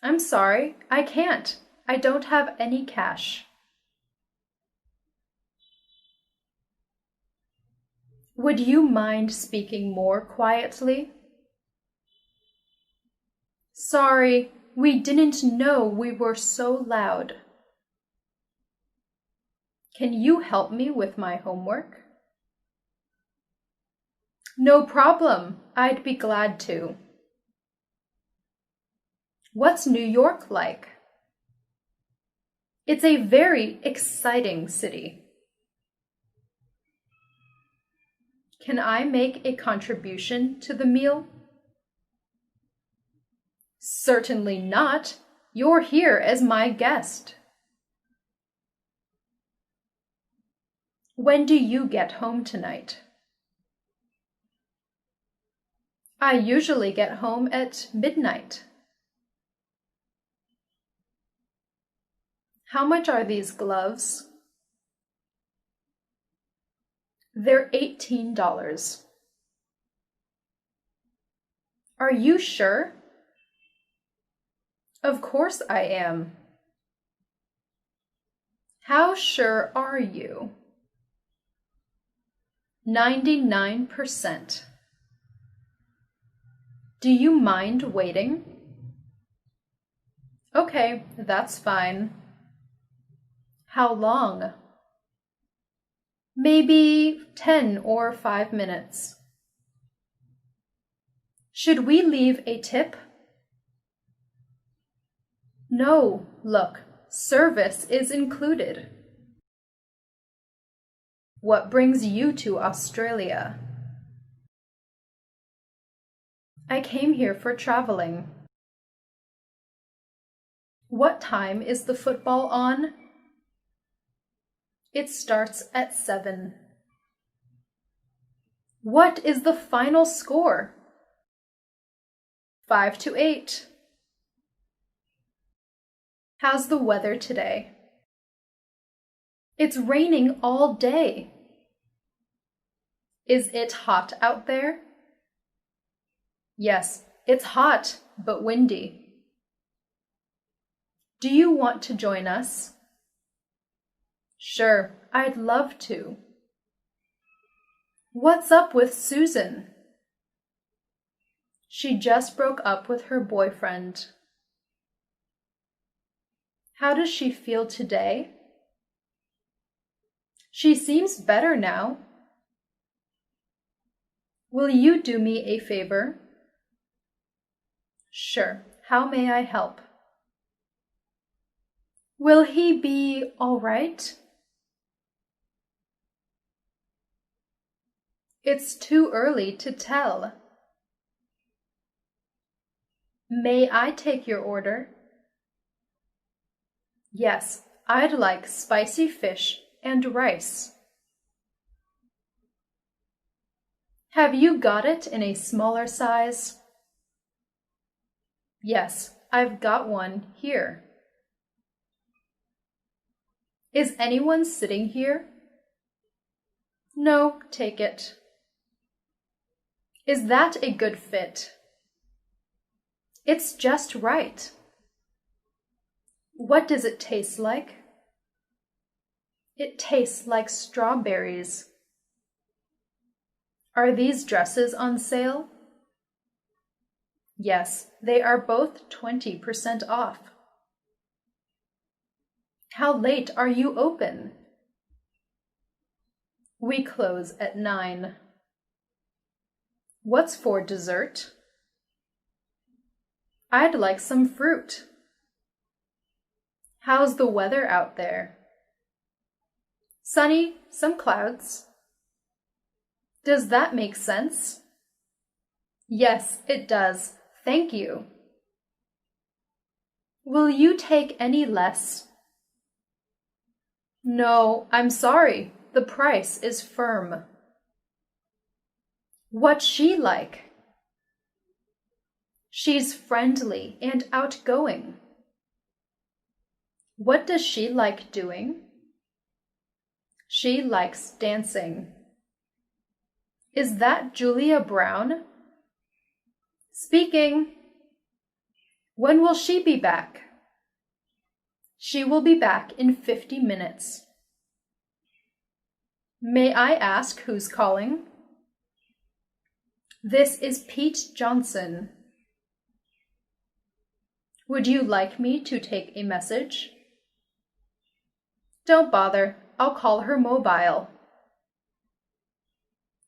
I'm sorry, I can't. I don't have any cash. Would you mind speaking more quietly? Sorry, we didn't know we were so loud. Can you help me with my homework? No problem. I'd be glad to. What's New York like? It's a very exciting city. Can I make a contribution to the meal? Certainly not. You're here as my guest. When do you get home tonight? I usually get home at midnight. How much are these gloves? They're $18. Are you sure? Of course I am. How sure are you? 99%. Do you mind waiting? Okay, that's fine. How long? Maybe 10 or 5 minutes. Should we leave a tip? No, look, service is included. What brings you to Australia? I came here for traveling. What time is the football on? It starts at 7. What is the final score? 5-8. How's the weather today? It's raining all day. Is it hot out there? Yes, it's hot, but windy. Do you want to join us? Sure, I'd love to. What's up with Susan? She just broke up with her boyfriend. How does she feel today? She seems better now. Will you do me a favor? Sure. How may I help? Will he be all right? It's too early to tell. May I take your order? Yes, I'd like spicy fish and rice. Have you got it in a smaller size? Yes, I've got one here. Is anyone sitting here? No, take it. Is that a good fit? It's just right. What does it taste like? It tastes like strawberries. Are these dresses on sale? Yes, they are both 20% off. How late are you open? We close at 9. What's for dessert? I'd like some fruit. How's the weather out there? Sunny, some clouds. Does that make sense? Yes, it does. Thank you. Will you take any less? No, I'm sorry. The price is firm. What's she like? She's friendly and outgoing. What does she like doing? She likes dancing. Is that Julia Brown? Speaking. When will she be back? She will be back in 50 minutes. May I ask who's calling? This is Pete Johnson. Would you like me to take a message? Don't bother. I'll call her mobile.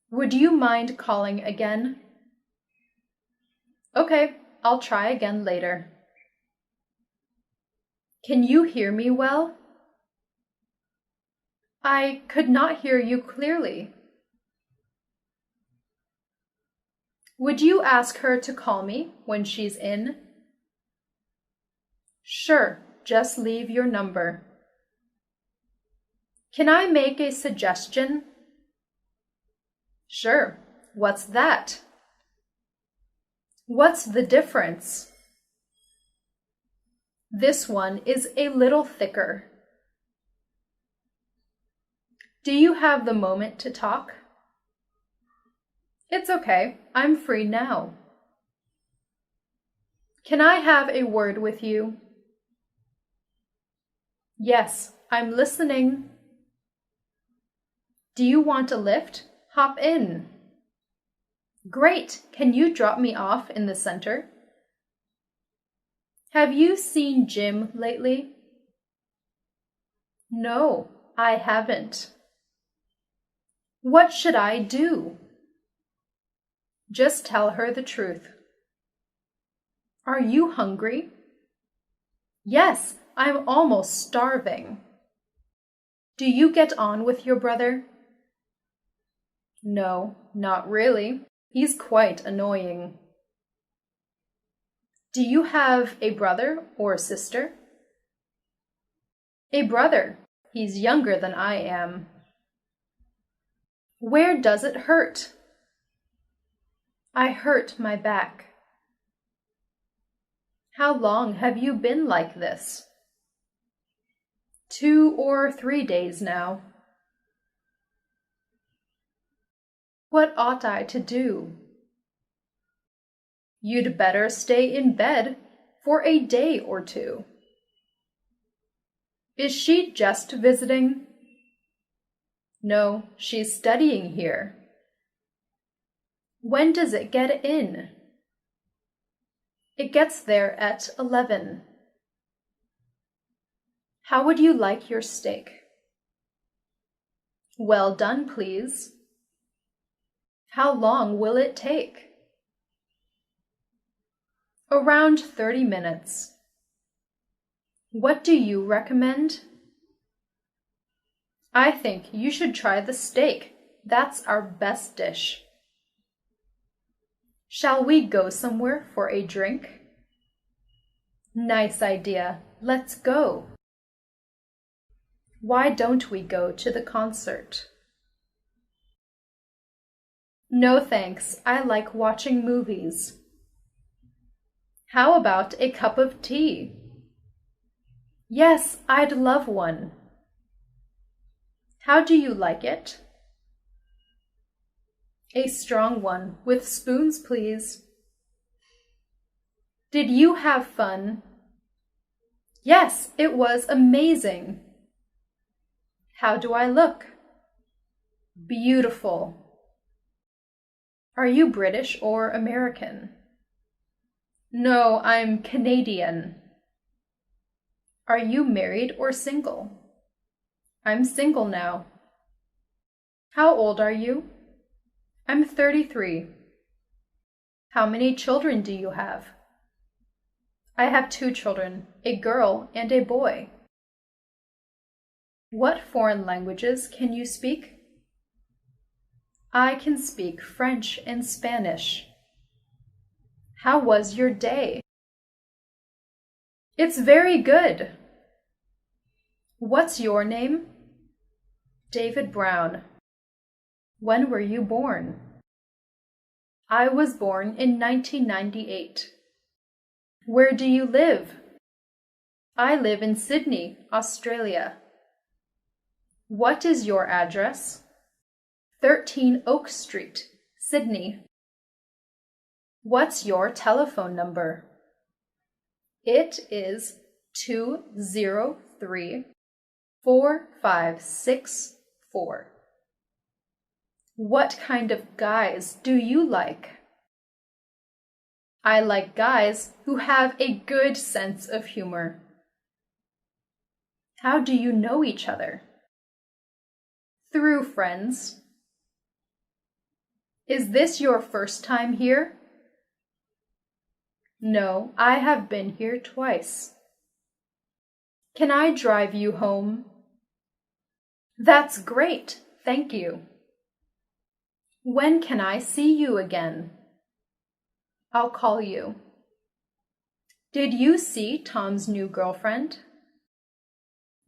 Would you mind calling again? Okay, I'll try again later. Can you hear me well? I could not hear you clearly. Would you ask her to call me when she's in? Sure, just leave your number. Can I make a suggestion? Sure. What's that? What's the difference? This one is a little thicker. Do you have the moment to talk? It's okay. I'm free now. Can I have a word with you? Yes, I'm listening. Do you want a lift? Hop in. Great! Can you drop me off in the center? Have you seen Jim lately? No, I haven't. What should I do? Just tell her the truth. Are you hungry? Yes, I'm almost starving. Do you get on with your brother? No, not really. He's quite annoying. Do you have a brother or a sister? A brother. He's younger than I am. Where does it hurt? I hurt my back. How long have you been like this? 2 or 3 days now. What ought I to do? You'd better stay in bed for a day or two. Is she just visiting? No, she's studying here. When does it get in? It gets there at 11. How would you like your steak? Well done, please. How long will it take? Around 30 minutes. What do you recommend? I think you should try the steak. That's our best dish. Shall we go somewhere for a drink? Nice idea. Let's go. Why don't we go to the concert? No thanks. I like watching movies. How about a cup of tea? Yes, I'd love one. How do you like it? A strong one, with spoons, please. Did you have fun? Yes, it was amazing. How do I look? Beautiful. Are you British or American? No, I'm Canadian. Are you married or single? I'm single now. How old are you? I'm 33. How many children do you have? I have 2 children, a girl and a boy. What foreign languages can you speak? I can speak French and Spanish. How was your day? It's very good. What's your name? David Brown. When were you born? I was born in 1998. Where do you live? I live in Sydney, Australia. What is your address? 13 Oak Street, Sydney. What's your telephone number? It is 203-4564. What kind of guys do you like? I like guys who have a good sense of humor. How do you know each other? Through friends. Is this your first time here? No, I have been here twice. Can I drive you home? That's great, thank you. When can I see you again? I'll call you. Did you see Tom's new girlfriend?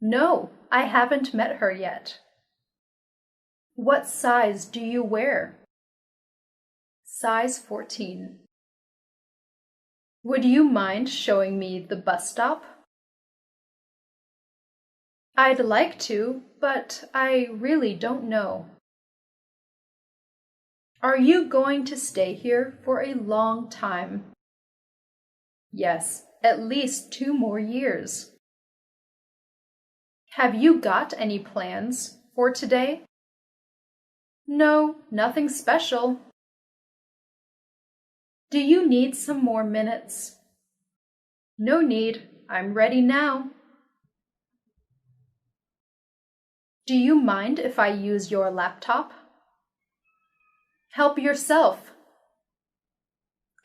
No, I haven't met her yet. What size do you wear? Size 14. Would you mind showing me the bus stop? I'd like to, but I really don't know. Are you going to stay here for a long time? Yes, at least 2 more years. Have you got any plans for today? No, nothing special. Do you need some more minutes? No need, I'm ready now. Do you mind if I use your laptop? Help yourself.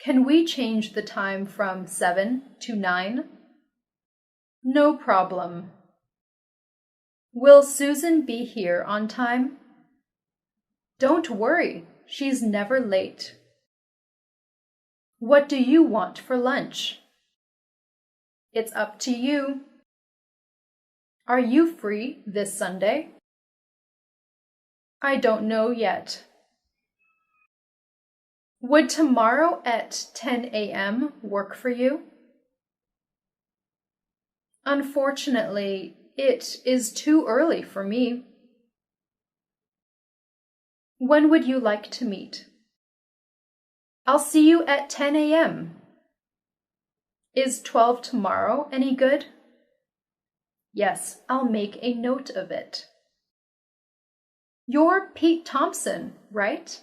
Can we change the time from 7 to 9? No problem. Will Susan be here on time? Don't worry, she's never late. What do you want for lunch? It's up to you. Are you free this Sunday? I don't know yet. Would tomorrow at 10 a.m. work for you? Unfortunately, it is too early for me. When would you like to meet? I'll see you at 10 a.m. Is 12 tomorrow any good? Yes, I'll make a note of it. You're Pete Thompson, right?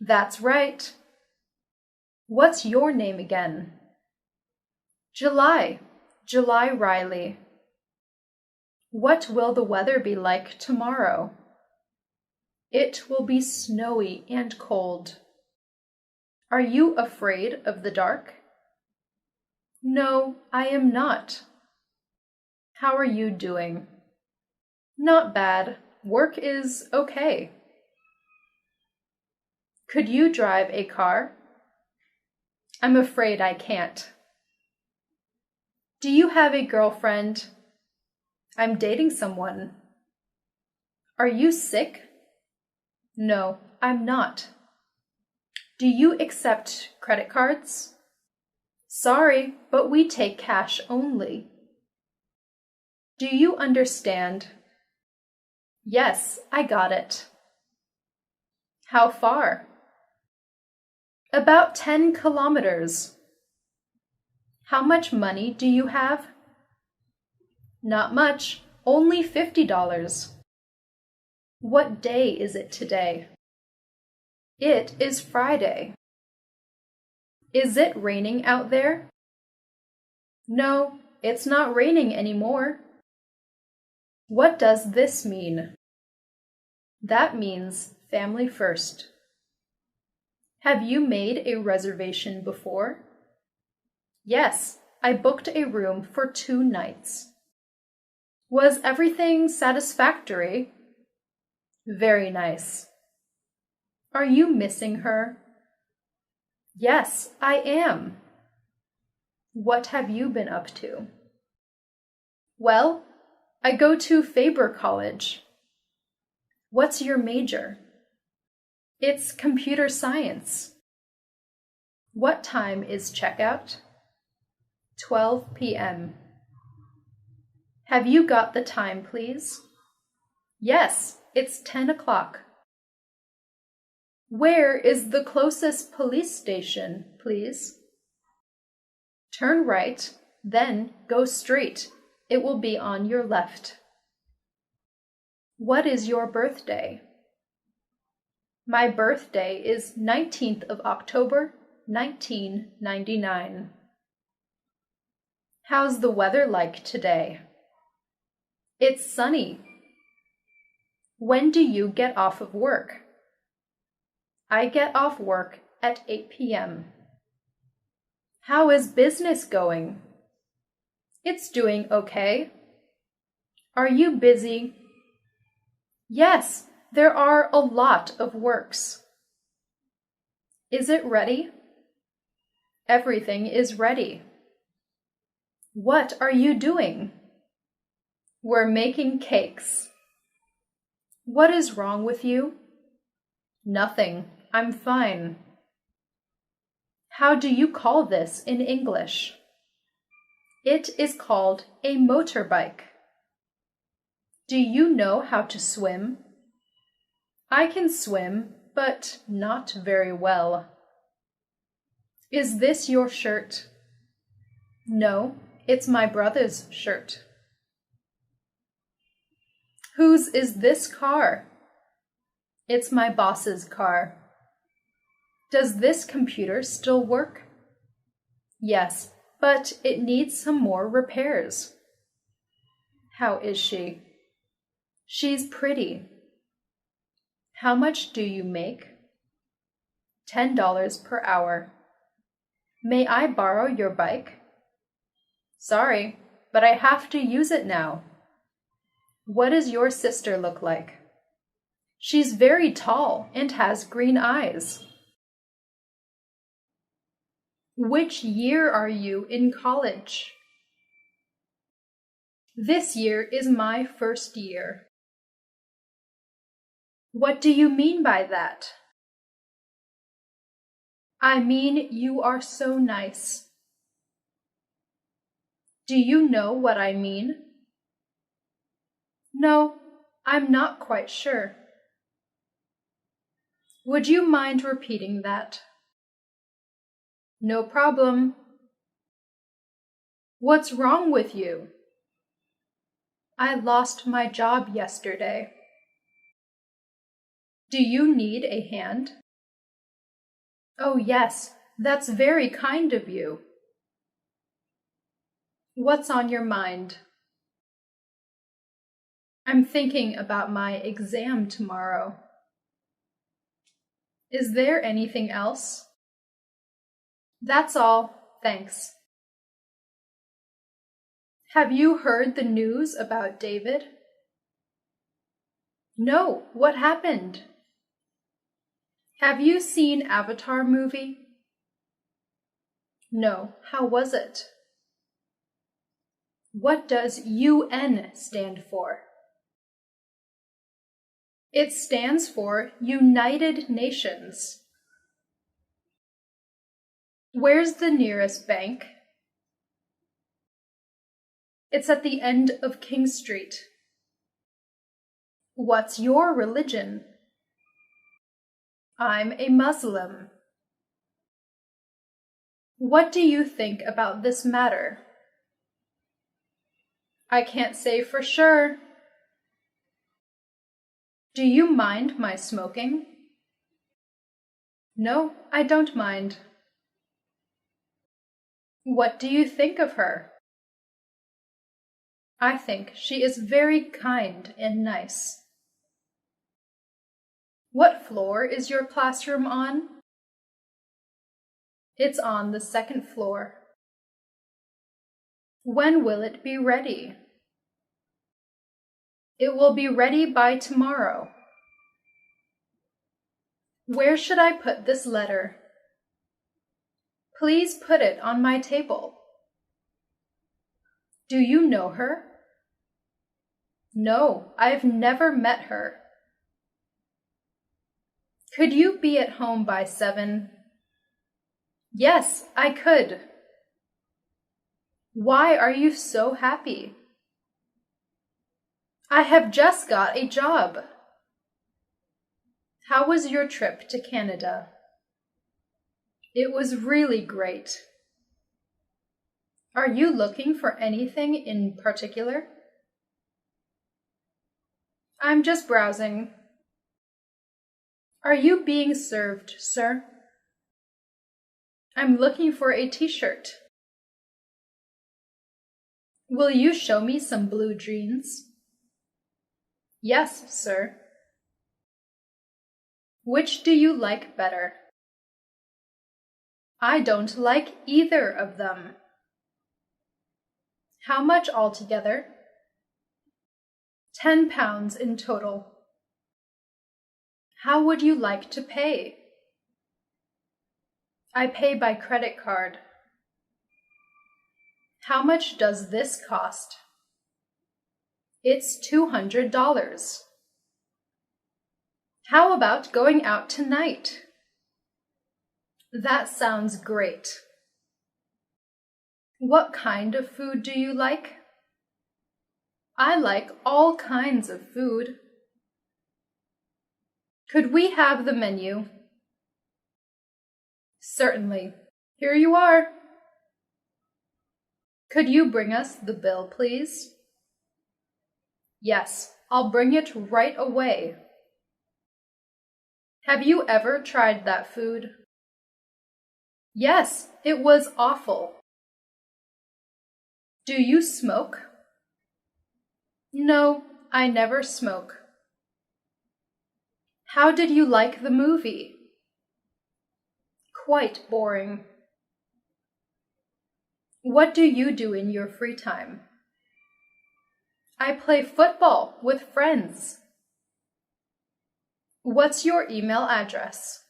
That's right. What's your name again? July Riley. What will the weather be like tomorrow? It will be snowy and cold. Are you afraid of the dark? No, I am not. How are you doing? Not bad. Work is okay. Could you drive a car? I'm afraid I can't. Do you have a girlfriend? I'm dating someone. Are you sick? No, I'm not. Do you accept credit cards? Sorry, but we take cash only. Do you understand? Yes, I got it. How far? About 10 kilometers. How much money do you have? Not much, only $50. What day is it today? It is Friday. Is it raining out there? No, it's not raining anymore. What does this mean? That means family first. Have you made a reservation before? Yes, I booked a room for 2 nights. Was everything satisfactory? Very nice. Are you missing her? Yes, I am. What have you been up to? Well, I go to Faber College. What's your major? It's computer science. What time is checkout? 12 p.m. Have you got the time, please? Yes, it's 10 o'clock. Where is the closest police station, please? Turn right, then go straight. It will be on your left. What is your birthday? My birthday is 19th of October, 1999. How's the weather like today? It's sunny. When do you get off of work? I get off work at 8 p.m. How is business going? It's doing okay. Are you busy? Yes, there are a lot of works. Is it ready? Everything is ready. What are you doing? We're making cakes. What is wrong with you? Nothing. I'm fine. How do you call this in English? It is called a motorbike. Do you know how to swim? I can swim, but not very well. Is this your shirt? No, it's my brother's shirt. Whose is this car? It's my boss's car. Does this computer still work? Yes, but it needs some more repairs. How is she? She's pretty. How much do you make? $10 per hour. May I borrow your bike? Sorry, but I have to use it now. What does your sister look like? She's very tall and has green eyes. Which year are you in college? This year is my first year. What do you mean by that? I mean, you are so nice. Do you know what I mean? No, I'm not quite sure. Would you mind repeating that? No problem. What's wrong with you? I lost my job yesterday. Do you need a hand? Oh, yes, that's very kind of you. What's on your mind? I'm thinking about my exam tomorrow. Is there anything else? That's all, thanks. Have you heard the news about David? No, what happened? Have you seen Avatar movie? No, how was it? What does UN stand for? It stands for United Nations. Where's the nearest bank? It's at the end of King Street. What's your religion? I'm a Muslim. What do you think about this matter? I can't say for sure. Do you mind my smoking? No, I don't mind. What do you think of her? I think she is very kind and nice. What floor is your classroom on? It's on the second floor. When will it be ready? It will be ready by tomorrow. Where should I put this letter? Please put it on my table. Do you know her? No, I've never met her. Could you be at home by 7? Yes, I could. Why are you so happy? I have just got a job. How was your trip to Canada? It was really great. Are you looking for anything in particular? I'm just browsing. Are you being served, sir? I'm looking for a t-shirt. Will you show me some blue jeans? Yes, sir. Which do you like better? I don't like either of them. How much altogether? £10 in total. How would you like to pay? I pay by credit card. How much does this cost? It's $200. How about going out tonight? That sounds great. What kind of food do you like? I like all kinds of food. Could we have the menu? Certainly. Here you are. Could you bring us the bill, please? Yes, I'll bring it right away. Have you ever tried that food? Yes, it was awful. Do you smoke? No, I never smoke. How did you like the movie? Quite boring. What do you do in your free time? I play football with friends. What's your email address?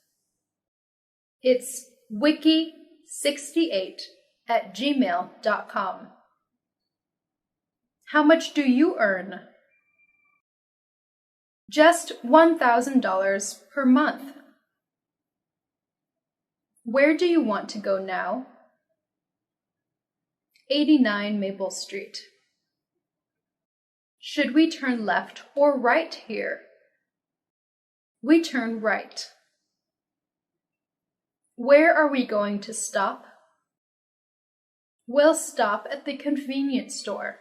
It's wiki68@gmail.com. How much do you earn? Just $1,000 per month. Where do you want to go now? 89 Maple Street. Should we turn left or right here? We turn right. Where are we going to stop? We'll stop at the convenience store.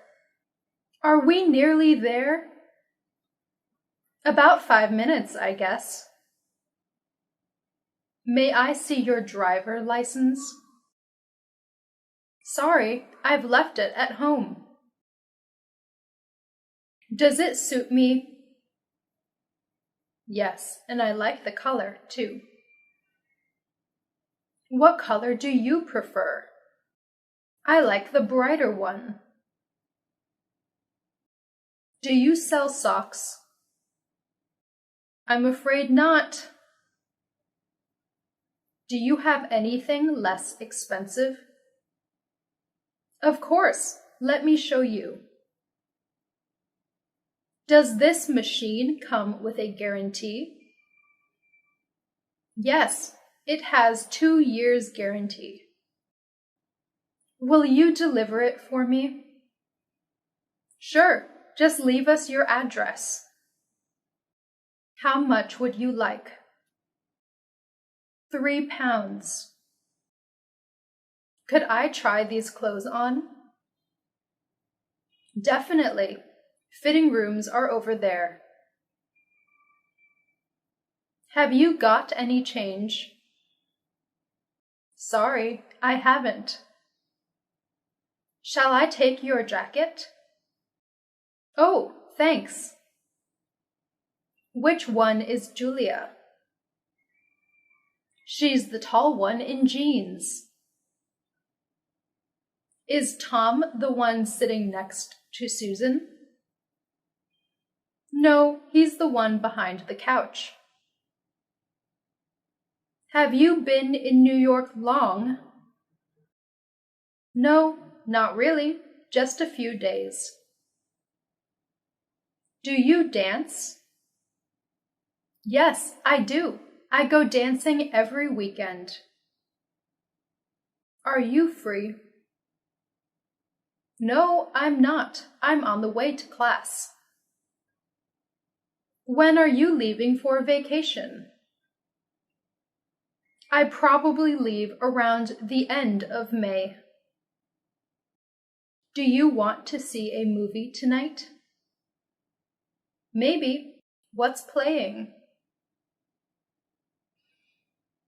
Are we nearly there? About 5 minutes, I guess. May I see your driver license? Sorry, I've left it at home. Does it suit me? Yes, and I like the color, too. What color do you prefer? I like the brighter one. Do you sell socks? I'm afraid not. Do you have anything less expensive? Of course, let me show you. Does this machine come with a guarantee? Yes, it has 2 years guarantee. Will you deliver it for me? Sure, just leave us your address. How much would you like? £3. Could I try these clothes on? Definitely. Fitting rooms are over there. Have you got any change? Sorry, I haven't. Shall I take your jacket? Oh, thanks. Which one is Julia? She's the tall one in jeans. Is Tom the one sitting next to Susan? No, he's the one behind the couch. Have you been in New York long? No, not really, just a few days. Do you dance? Yes, I do. I go dancing every weekend. Are you free? No, I'm not. I'm on the way to class. When are you leaving for vacation? I probably leave around the end of May. Do you want to see a movie tonight? Maybe. What's playing?